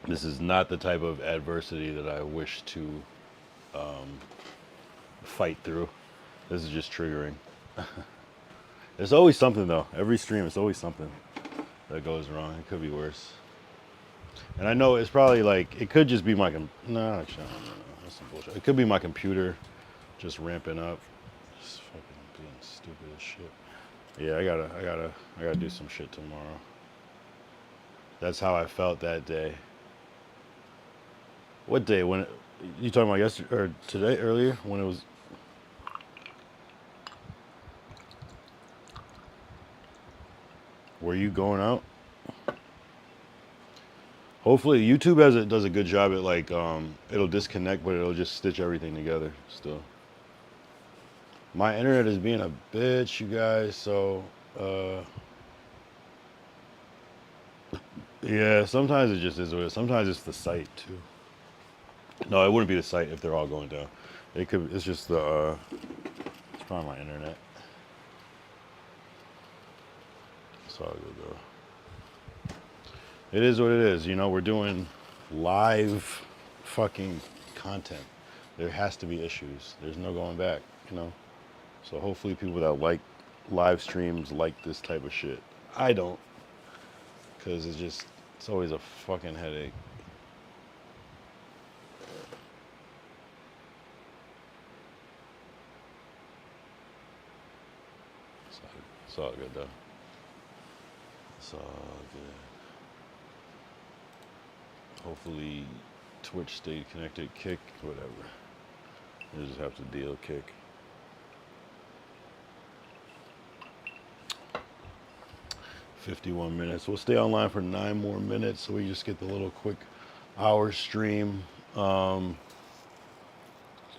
This is not the type of adversity that I wish to fight through. This is just triggering. There's always something though. Every stream, it's always something that goes wrong. It could be worse. And I know it's probably like, it could just be my, no, actually, no, that's some bullshit. It could be my computer just ramping up. Just fucking being stupid as shit. Yeah, I gotta do some shit tomorrow. That's how I felt that day. What day? When you talking about yesterday or today earlier when it was? Were you going out? Hopefully YouTube does a good job at like it'll disconnect, but it'll just stitch everything together still. My internet is being a bitch, you guys. So yeah, sometimes it just is what it is. Sometimes it's the site too. No, it wouldn't be the site if they're all going down. It could. It's just the. It's probably my internet. It's all good though. It is what it is. You know, we're doing live fucking content. There has to be issues. There's no going back, you know? So hopefully people that like live streams like this type of shit. I don't, because it's always a fucking headache. It's all good though. It's all good. Hopefully Twitch stayed connected, kick, whatever. You just have to deal kick. "51 minutes. We'll stay online for 9 more minutes so we just get the little quick hour stream.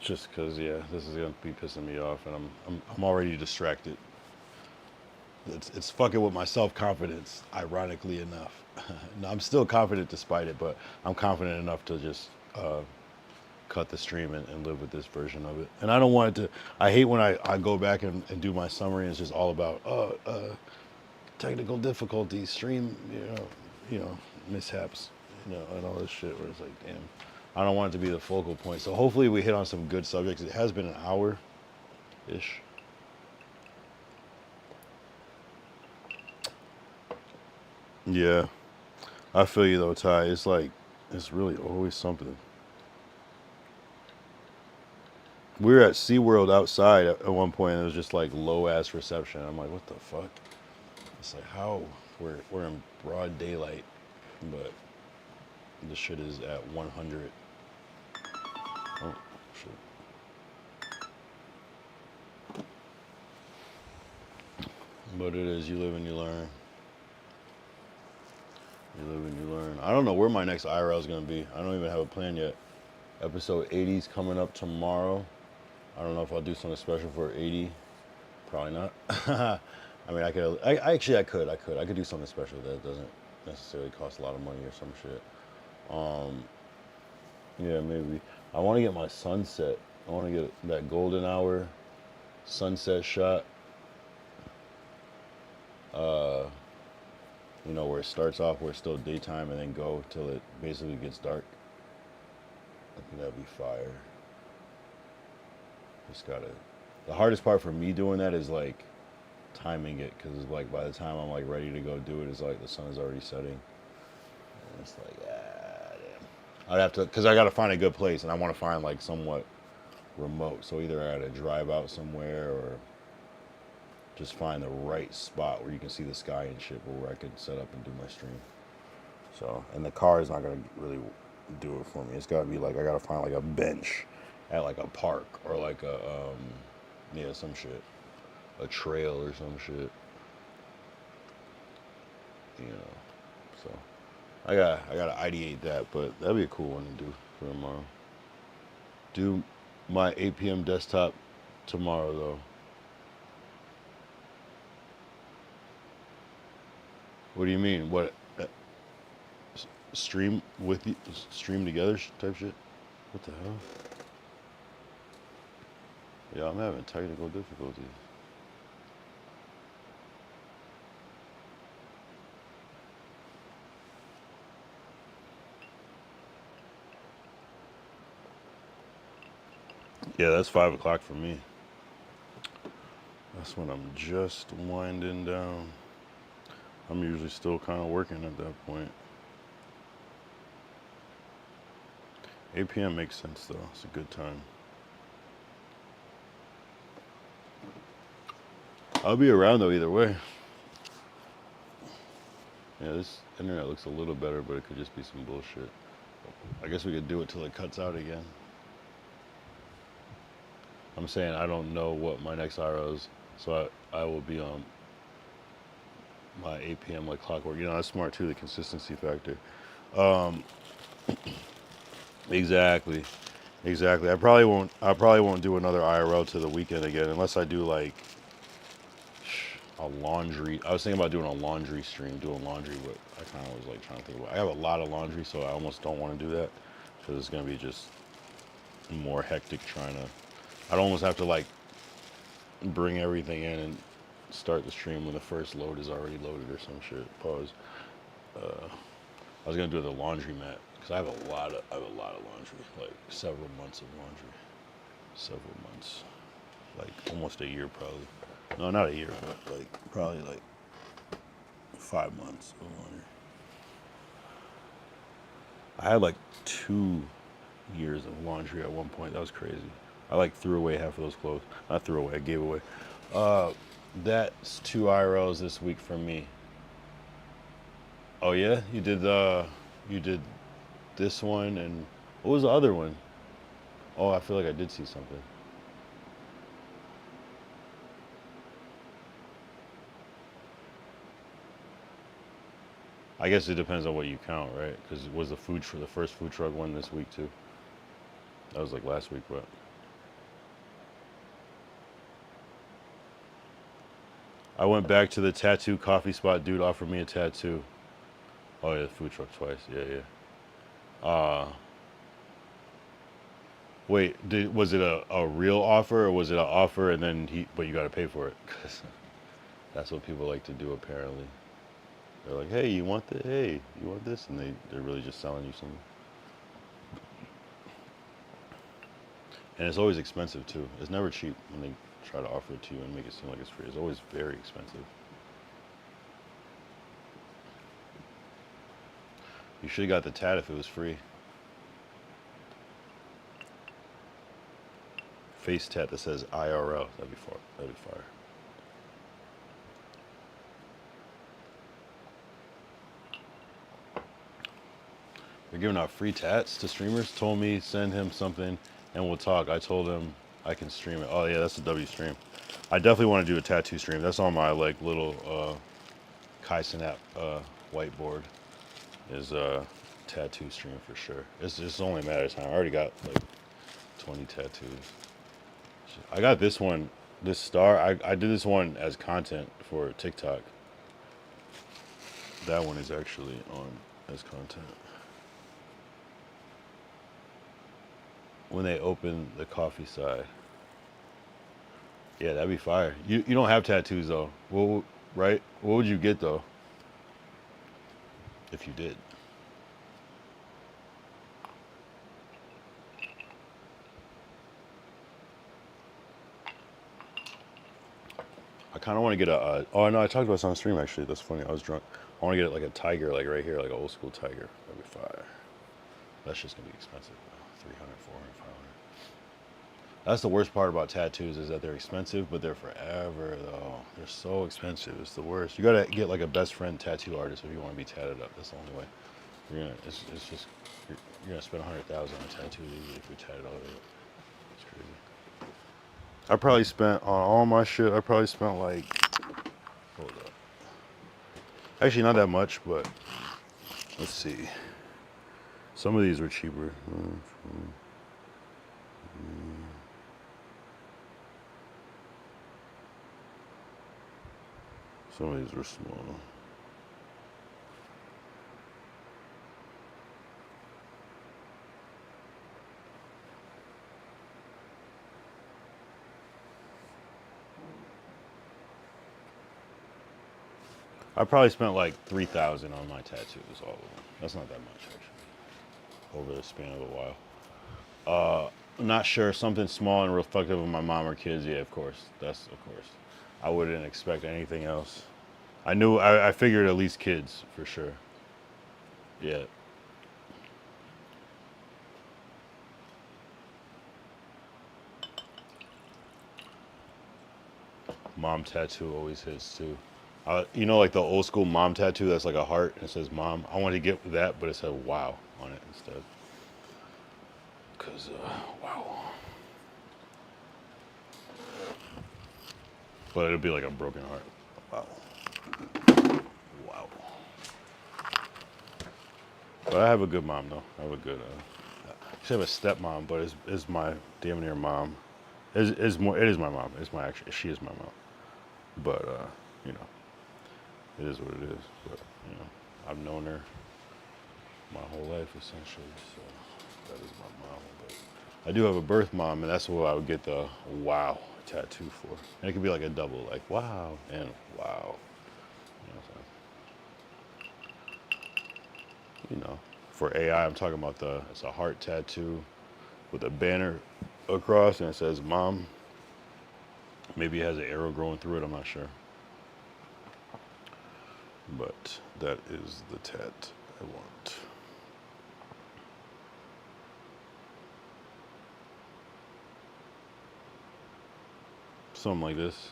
Just because, yeah, this is gonna be pissing me off, and I'm already distracted. It's fucking with my self-confidence, ironically enough. No, I'm still confident despite it, but I'm confident enough to just cut the stream and live with this version of it. And I don't want it to, I hate when I go back and do my summary and it's just all about, technical difficulties, stream, mishaps, and all this shit where it's like, damn, I don't want it to be the focal point. So hopefully we hit on some good subjects. It has been an hour-ish. Yeah, I feel you though, Ty. It's like, it's really always something. We were at SeaWorld outside at one point, and it was just like low-ass reception. I'm like, what the fuck? It's like, how? We're in broad daylight, but the shit is at 100. Oh, shit. But it is, you live and you learn. You live and you learn. I don't know where my next IRL is going to be. I don't even have a plan yet. Episode 80 is coming up tomorrow. I don't know if I'll do something special for 80. Probably not. I mean, I could do something special that doesn't necessarily cost a lot of money or some shit. Yeah, maybe. I want to get my sunset. I want to get that golden hour sunset shot. Where it starts off where it's still daytime and then go till it basically gets dark. I think that'd be fire. Just gotta. The hardest part for me doing that is like timing it, because it's like by the time I'm like ready to go do it, it's like the sun is already setting. And it's like, damn. I'd have to, because I gotta find a good place, and I want to find like somewhat remote. So either I gotta drive out somewhere or just find the right spot where you can see the sky and shit, where I could set up and do my stream. So, and the car is not gonna really do it for me. It's gotta be like, I gotta find like a bench at like a park or like some shit, a trail or some shit, So I gotta ideate that, but that'd be a cool one to do for tomorrow. Do my 8 p.m. desktop tomorrow though. What do you mean? What? Stream with you? Stream together type shit? What the hell? Yeah, I'm having technical difficulties. Yeah, that's 5 o'clock for me. That's when I'm just winding down. I'm usually still kind of working at that point. 8 p.m. makes sense though. It's a good time. I'll be around though either way. Yeah, this internet looks a little better, but it could just be some bullshit. I guess we could do it till it cuts out again. I'm saying I don't know what my next IRL is, so I will be on my 8 p.m. like clockwork. That's smart too, the consistency factor. Exactly. I probably won't do another IRL to the weekend again unless I do like a laundry. I was thinking about doing a laundry stream, doing laundry, but I kind of was like trying to think about. I have a lot of laundry, so I almost don't want to do that because it's gonna be just more hectic trying to. I'd almost have to like bring everything in and start the stream when the first load is already loaded or some shit. Pause. I was gonna do the laundromat because I have a lot of laundry, like several months of laundry, several months, like almost a year probably. No, not a year, but like probably like 5 months of laundry. I had like 2 years of laundry at one point. That was crazy. I like threw away half of those clothes. Not threw away, I gave away. That's 2 IRLs this week for me. Oh yeah, you did this one, and what was the other one? Oh, I feel like I did see something. I guess it depends on what you count, right? Because it was the first food truck one this week too. That was like last week, but I went back to the tattoo coffee spot. Dude offered me a tattoo. Oh yeah, food truck twice. Yeah, yeah. Wait, was it a real offer, or was it an offer and then but you got to pay for it? 'Cause that's what people like to do apparently. They're like, hey, you want this? Hey, you want this? And they're really just selling you something. And it's always expensive too. It's never cheap when they try to offer it to you and make it seem like it's free. It's always very expensive. You should have got the tat if it was free. Face tat that says IRL. That'd be fire. That'd be fire. They're giving out free tats to streamers. Told me send him something and we'll talk. I told him I can stream it. Oh yeah, that's a W stream. I definitely want to do a tattoo stream. That's on my like little Kaizen app whiteboard. Is a tattoo stream for sure. It's only a matter of time. I already got like 20 tattoos. I got this one, this star. I did this one as content for TikTok. That one is actually on as content. When they open the coffee side. Yeah, that'd be fire. You don't have tattoos though. Well, right? What would you get though? If you did. I kind of want to get a. Oh no, I talked about this on stream actually. That's funny. I was drunk. I want to get like a tiger, like right here, like an old school tiger. That'd be fire. That's just gonna be expensive. 300, 400, 500. That's the worst part about tattoos is that they're expensive, but they're forever though. They're so expensive. It's the worst. You gotta get like a best friend tattoo artist if you want to be tatted up. That's the only way. It's just you're gonna spend 100,000 on tattoos easily if you're tatted all over. It's crazy. I probably spent on all my shit. I probably spent like, hold up. Actually, not that much, but let's see. Some of these were cheaper. Some of these were small. I probably spent like 3,000 on my tattoos, all of them. That's not that much actually, over the span of a while. I'm not sure, something small and reflective of my mom or kids. Yeah, of course. That's of course. I wouldn't expect anything else. I figured at least kids for sure. Yeah. Mom tattoo always hits too. You know, like the old school mom tattoo that's like a heart and it says mom. I want to get that, but it said wow on it instead. Cause wow. But it'll be like a broken heart. Wow. Wow. But I have a good mom though. I have a good. I have a stepmom, but is my damn near mom. Is more. It is my mom. It's my actually. She is my mom. But you know, it is what it is. But you know, I've known her my whole life essentially. So that is my mom. But I do have a birth mom, and that's what I would get the wow tattoo for. And it could be like a double, like wow and wow. You know what I'm saying? You know. For AI, I'm talking about it's a heart tattoo with a banner across and it says mom. Maybe it has an arrow growing through it, I'm not sure. But that is the tat I want. Something like this.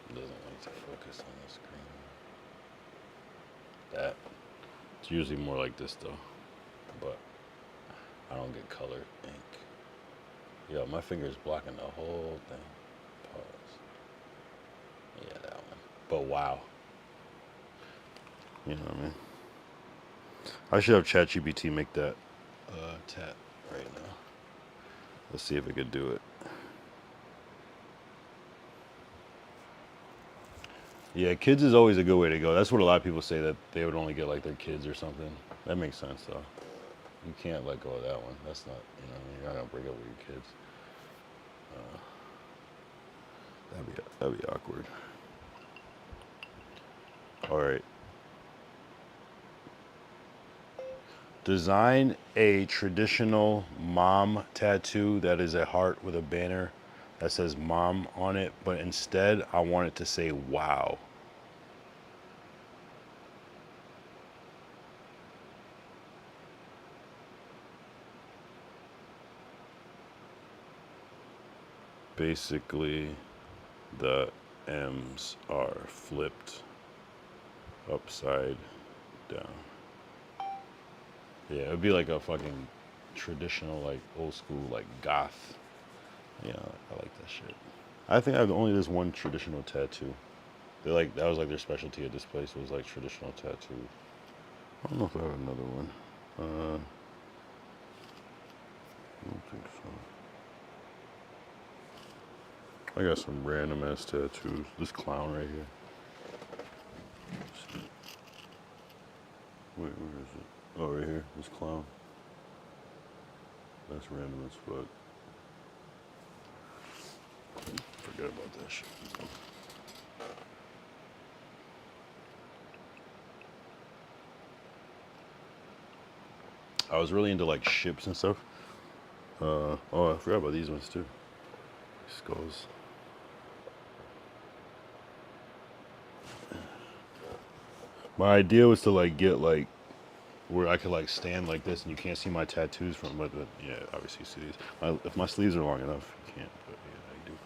It doesn't like to focus on the screen. That. It's usually more like this though. But I don't get color ink. Yo, my finger's blocking the whole thing. Pause. Yeah, that one. But wow. You know what I mean? I should have ChatGPT make that tat right now. Let's see if it could do it. Yeah, kids is always a good way to go. That's what a lot of people say, that they would only get like their kids or something. That makes sense though. You can't let go of that one. That's not, you know, you're not gonna break up with your kids. That'd be awkward. All right. Design a traditional mom tattoo that is a heart with a banner that says mom on it, but instead I want it to say wow. Basically, the M's are flipped upside down. Yeah, it would be like a fucking traditional, like old school, like goth. Yeah, I like that shit. I think I've only this one traditional tattoo. They like that was like their specialty at this place, was like traditional tattoo. I don't know if I have another one. I don't think so. I got some random ass tattoos. This clown right here. Wait, where is it? Oh, right here. This clown. That's random as fuck. Forget about that shit. I was really into like ships and stuff. Oh, I forgot about these ones too. Skulls. My idea was to like get like where I could like stand like this and you can't see my tattoos from, but yeah, obviously you see these. If my sleeves are long enough, you can't, but yeah, I do.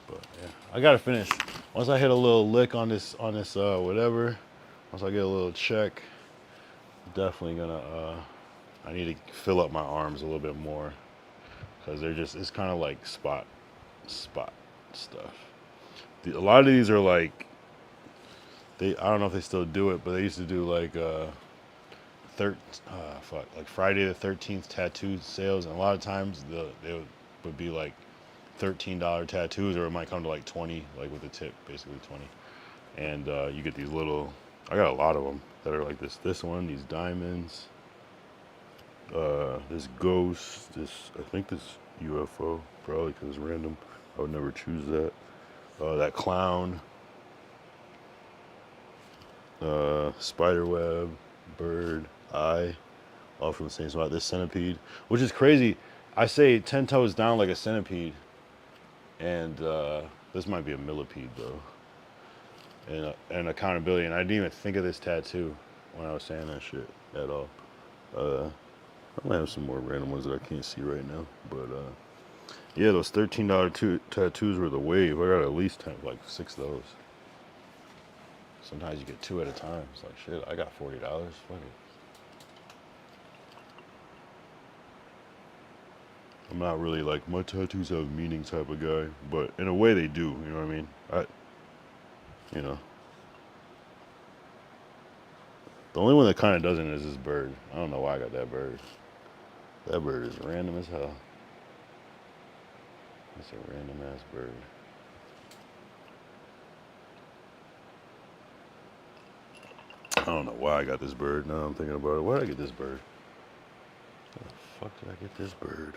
But yeah, I gotta finish. Once I hit a little lick on this whatever, once I get a little check, definitely gonna I need to fill up my arms a little bit more, because they're just, it's kind of like spot stuff. A lot of these are like, I don't know if they still do it, but they used to do like like Friday the 13th tattoo sales, and a lot of times they would be like $13 tattoos, or it might come to like 20, like with a tip, basically 20. And you get these little, I got a lot of them that are like this one, these diamonds, this ghost, I think this UFO, probably because it's random. I would never choose that. That clown, spider web, bird, eye, all from the same spot. This centipede, which is crazy. I say 10 toes down like a centipede, and this might be a millipede though. And accountability, and I didn't even think of this tattoo when I was saying that shit at all. I might have some more random ones that I can't see right now, but yeah, those $13 tattoos were the wave. I got at least 10, like 6 of those. Sometimes you get 2 at a time. It's like, shit, I got $40. Fuck it. I'm not really like, my tattoos have meaning type of guy, but in a way they do, you know what I mean? You know. The only one that kind of doesn't is this bird. I don't know why I got that bird. That bird is random as hell. That's a random ass bird. I don't know why I got this bird. Now I'm thinking about it. Why did I get this bird? How the fuck did I get this bird?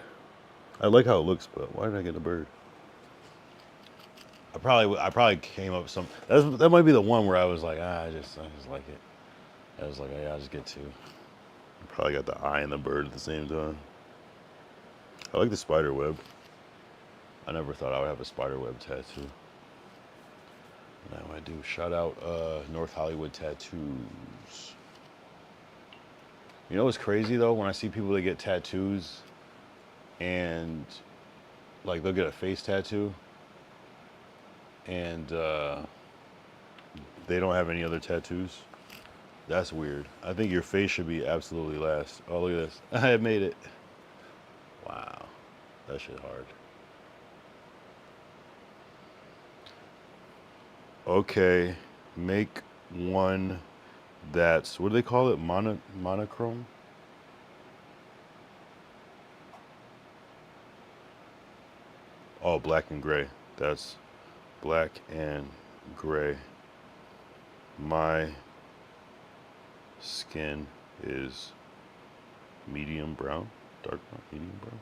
I like how it looks, but why did I get a bird? I probably came up with some. That might be the one where I was like, I just like it. I was like, oh, yeah, I'll just get two. Probably got the eye and the bird at the same time. I like the spider web. I never thought I would have a spider web tattoo. Now I do. Shout out North Hollywood Tattoos. You know what's crazy though? When I see people that get tattoos and like they'll get a face tattoo and they don't have any other tattoos. That's weird. I think your face should be absolutely last. Oh, look at this. I made it. Wow. That shit hard. Okay. Make one that's, what do they call it? Monochrome? Oh, black and gray. That's black and gray. My skin is medium brown, dark brown, medium brown.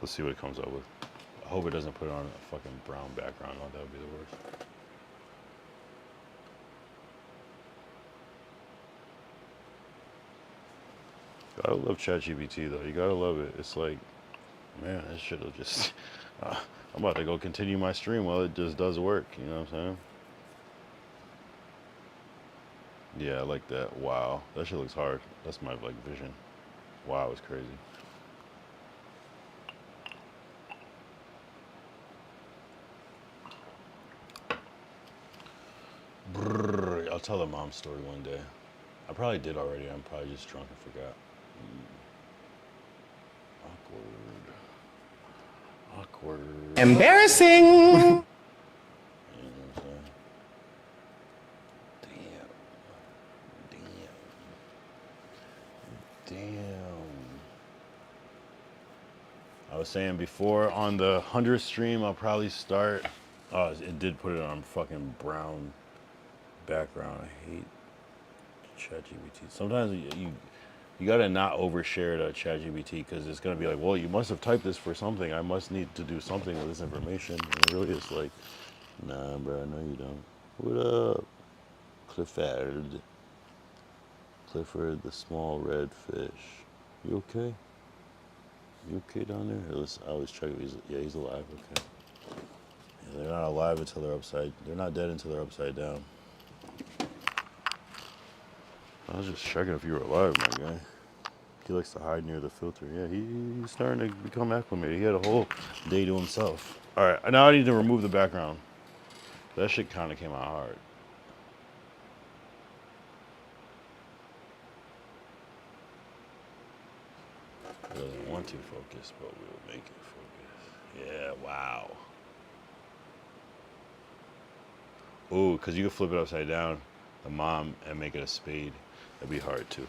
Let's see what it comes up with. I hope it doesn't put it on a fucking brown background. Oh, that would be the worst. Gotta love ChatGPT though. You gotta love it. It's like, man, this shit'll just. I'm about to go continue my stream while it just does work. You know what I'm saying? Yeah, I like that. Wow, that shit looks hard. That's my like vision. Wow, it's crazy. Brrr, I'll tell the mom story one day. I probably did already. I'm probably just drunk and forgot. Awkward. Embarrassing. You know what I'm saying? Damn. I was saying before on the 100th stream, I'll probably start. Oh, it did put it on fucking brown background. I hate ChatGPT. Sometimes you gotta not overshare to ChatGPT because it's gonna be like, well, you must have typed this for something. I must need to do something with this information. And really, it's like, nah, bro, no, you don't. What up, Clifford? Clifford, the small red fish. You okay? You okay down there? Here, let's, I always check if he's alive. Okay. Yeah, they're not alive until they're upside. They're not dead until they're upside down. I was just checking if you were alive, my guy. He likes to hide near the filter. Yeah, he's starting to become acclimated. He had a whole day to himself. All right, now I need to remove the background. That shit kind of came out hard. It doesn't want to focus, but we'll make it focus. Yeah, wow. Ooh, because you can flip it upside down, the mom, and make it a spade. That'd be hard too.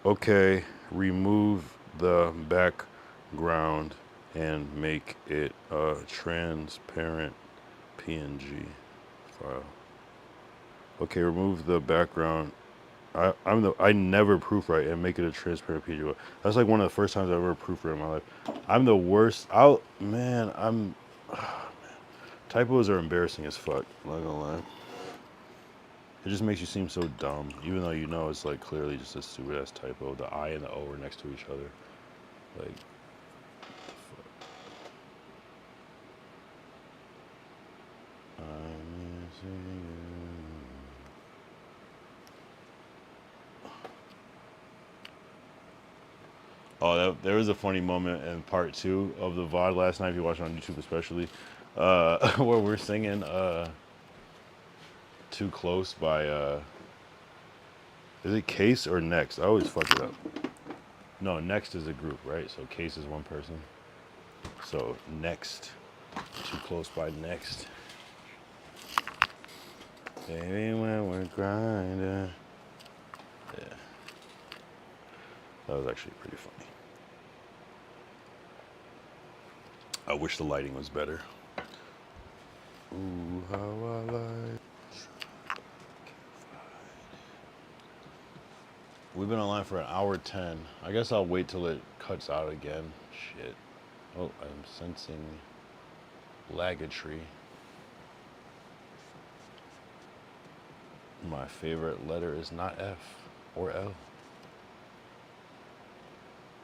Okay, remove the background and make it a transparent PNG file. Okay, remove the background. I never proofread and make it a transparent PNG. That's like one of the first times I've ever proofread in my life. I'm the worst. Typos are embarrassing as fuck. I'm not gonna lie. It just makes you seem so dumb, even though you know it's like clearly just a stupid ass typo. The I and the O are next to each other. Like, I'm missing you. Oh, there was a funny moment in part 2 of the VOD last night, if you watch it on YouTube especially, where we're singing Too Close by, is it Case or Next? I always fuck it up. No, Next is a group, right? So Case is one person. So Next, Too Close by Next. Baby, when we're grinding. Yeah. That was actually pretty funny. I wish the lighting was better. Ooh, how I like. We've been online for an hour 10. I guess I'll wait till it cuts out again. Shit. Oh, I'm sensing Lagatry. My favorite letter is not F or L.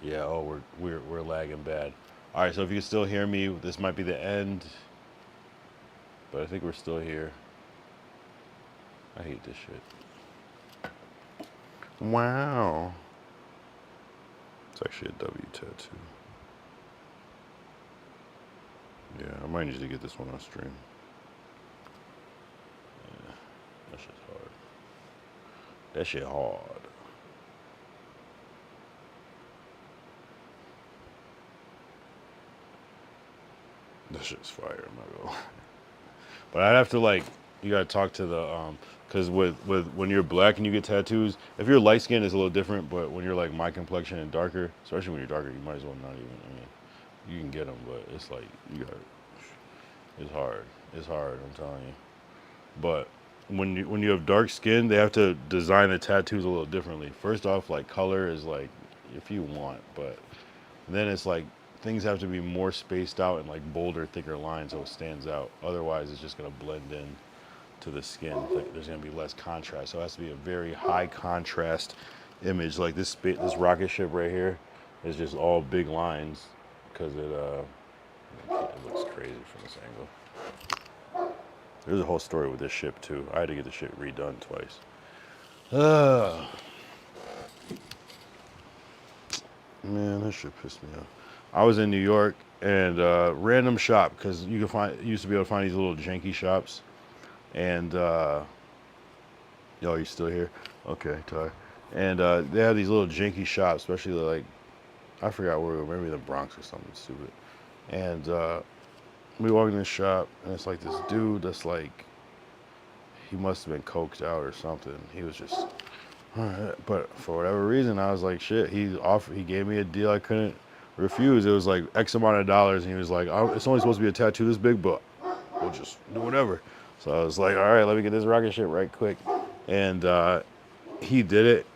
Yeah, oh, we're lagging bad. All right, so if you can still hear me, this might be the end, but I think we're still here. I hate this shit. Wow. It's actually a W tattoo. Yeah, I might need to get this one on stream. Yeah, that shit's hard. That shit hard. That shit's fire, I'm not gonna lie. But I'd have to like, you gotta talk to the, cause with when you're black and you get tattoos, if you're light skinned it's a little different, but when you're like my complexion and darker, especially when you're darker, you might as well not even, I mean, you can get them, but it's like, it's hard. It's hard, I'm telling you. But when you have dark skin, they have to design the tattoos a little differently. First off, like color is like, if you want, but then it's like, things have to be more spaced out and like bolder, thicker lines so it stands out. Otherwise, it's just gonna blend in to the skin. Like, there's gonna be less contrast. So it has to be a very high contrast image. Like this rocket ship right here is just all big lines because it looks crazy from this angle. There's a whole story with this ship too. I had to get the shit redone twice. Man, that shit pissed me off. I was in New York and random shop because you used to be able to find these little janky shops, and yo, you still here? Okay, Ty. And they have these little janky shops, especially like I forgot where we were, maybe the Bronx or something stupid. And we walk in this shop, and it's like this dude that's like, he must have been coked out or something. He was just, all right. But for whatever reason, I was like, shit. He gave me a deal I couldn't refuse. It was like X amount of dollars, and he was like, it's only supposed to be a tattoo this big, but we'll just do whatever. So I was like, all right, let me get this rocket ship right quick. And he did it,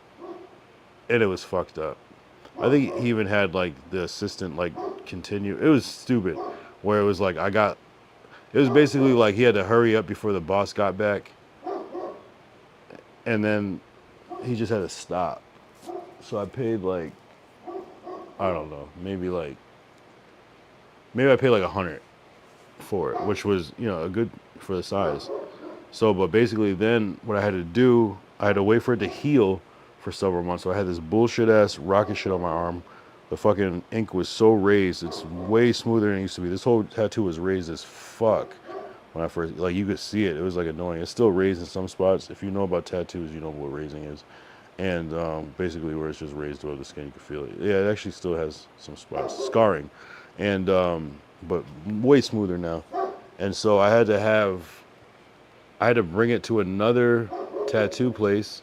and it was fucked up. I think he even had like the assistant like continue. It was stupid, where it was like it was basically like he had to hurry up before the boss got back, and then he just had to stop. So I paid like, I don't know, maybe I paid like $100 for it, which was, a good for the size. So, but basically then what I had to do, I had to wait for it to heal for several months. So I had this bullshit ass rocket shit on my arm. The fucking ink was so raised. It's way smoother than it used to be. This whole tattoo was raised as fuck when I first, like you could see it. It was like annoying. It's still raised in some spots. If you know about tattoos, you know what raising is. And basically where it's just raised above the skin, you can feel it. Yeah, it actually still has some spots, scarring. And, but way smoother now. And so I had to bring it to another tattoo place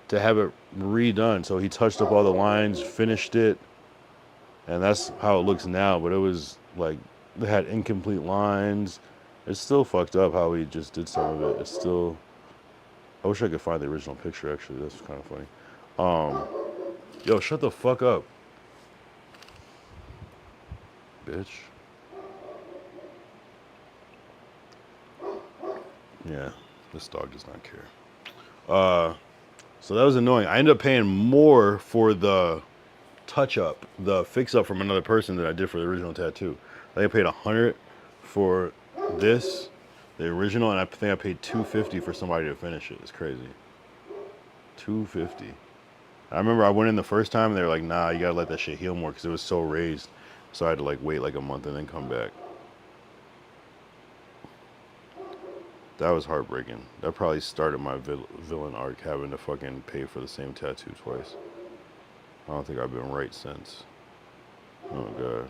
to have it redone. So he touched up all the lines, finished it, and that's how it looks now. But it was like, they had incomplete lines. It's still fucked up how he just did some of it. It's still, I wish I could find the original picture, actually. That's kind of funny. Yo, shut the fuck up, bitch. Yeah, this dog does not care. So that was annoying. I ended up paying more for the touch-up, the fix-up from another person than I did for the original tattoo. I think I paid $100 for this, the original, and I think I paid $250 for somebody to finish it. It's crazy. $250. I remember I went in the first time, and they were like, nah, you gotta let that shit heal more, because it was so raised. So I had to like wait like a month and then come back. That was heartbreaking. That probably started my villain arc, having to fucking pay for the same tattoo twice. I don't think I've been right since. Oh, God.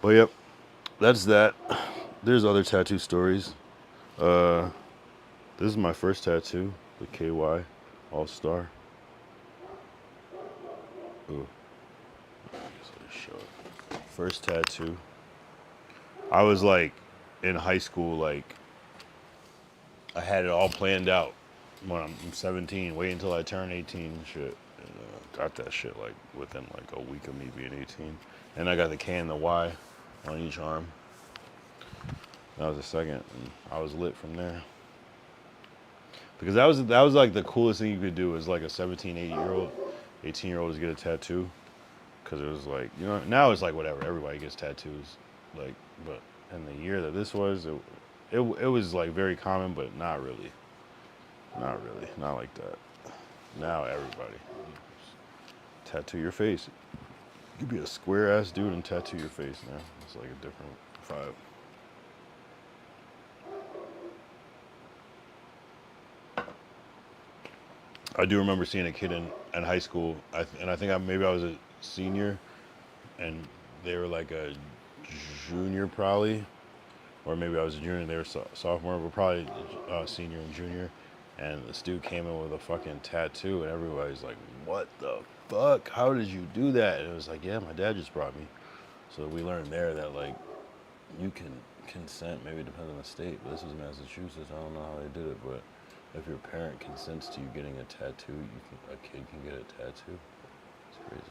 But, yep. That's that. There's other tattoo stories. This is my first tattoo. The KY All-Star. Ooh. Show it. First tattoo. I was, like, in high school, like, I had it all planned out when I'm 17. Wait until I turn 18 and shit. And, got that shit like within like a week of me being 18. And I got the K and the Y on each arm. That was the second, and I was lit from there. Because that was like the coolest thing you could do as like a 17, 18-year-old is get a tattoo. Because it was like, you know, now it's like whatever, everybody gets tattoos. Like, but in the year that this was, it was like very common, but not really. Not really, not like that. Now everybody. Tattoo your face. You could be a square ass dude and tattoo your face now. It's like a different vibe. I do remember seeing a kid in high school, and I think maybe I was a senior, and they were like a junior probably, or maybe I was a junior and they were sophomore, but probably senior and junior. And this dude came in with a fucking tattoo, and everybody's like, "What the fuck? How did you do that?" And it was like, "Yeah, my dad just brought me." So we learned there that like you can consent. Maybe it depends on the state, but this was Massachusetts. I don't know how they did it, but if your parent consents to you getting a tattoo, a kid can get a tattoo. It's crazy.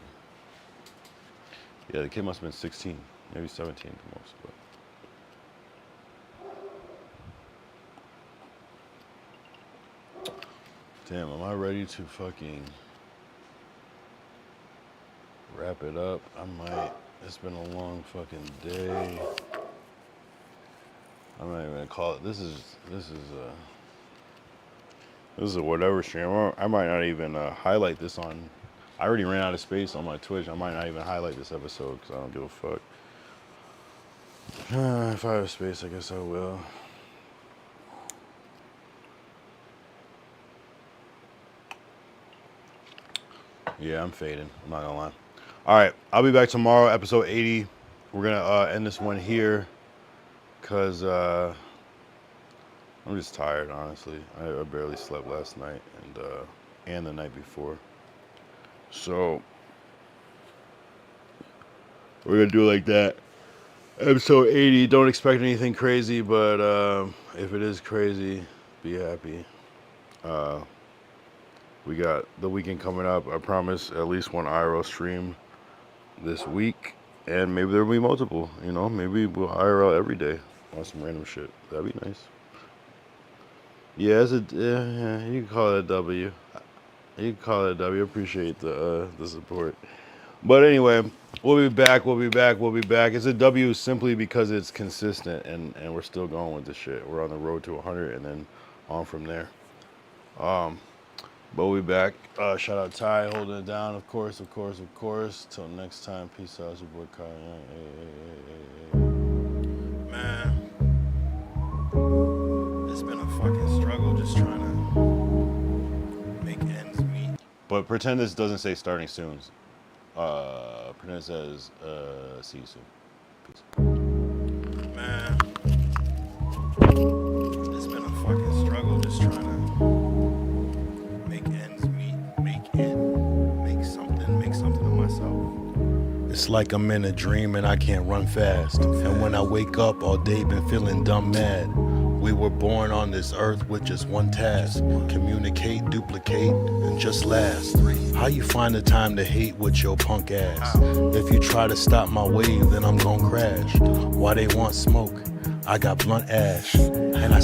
Yeah, the kid must have been 16, maybe 17 at the most, but. Damn, am I ready to fucking wrap it up? I might. It's been a long fucking day. I'm not even gonna call it. This is a whatever stream. I might not even highlight this on. I already ran out of space on my Twitch. I might not even highlight this episode because I don't give a fuck. If I have space, I guess I will. Yeah, I'm fading. I'm not gonna lie. All right, I'll be back tomorrow, episode 80. We're gonna end this one here, cause I'm just tired, honestly. I barely slept last night and the night before. So we're gonna do it like that. Episode 80. Don't expect anything crazy, but if it is crazy, be happy. We got the weekend coming up. I promise at least one IRL stream this week. And maybe there'll be multiple. You know, maybe we'll IRL every day on some random shit. That'd be nice. Yeah, yeah, you can call it a W. You can call it a W. Appreciate the support. But anyway, we'll be back. It's a W simply because it's consistent and we're still going with this shit. We're on the road to 100 and then on from there. But we'll be back. Shout out Ty holding it down, of course. Till next time, peace out. It's your boy Kai. Man, it's been a fucking struggle just trying to make ends meet. But pretend this doesn't say starting soon. Pretend it says see you soon. Peace. Man, it's been a fucking struggle just trying to make ends meet, make something of myself. It's like I'm in a dream and I can't run fast. And when I wake up all day been feeling dumb mad. We were born on this earth with just one task. Communicate, duplicate, and just last. How you find the time to hate with your punk ass? If you try to stop my wave, then I'm gon' crash. Why they want smoke? I got blunt ash. And I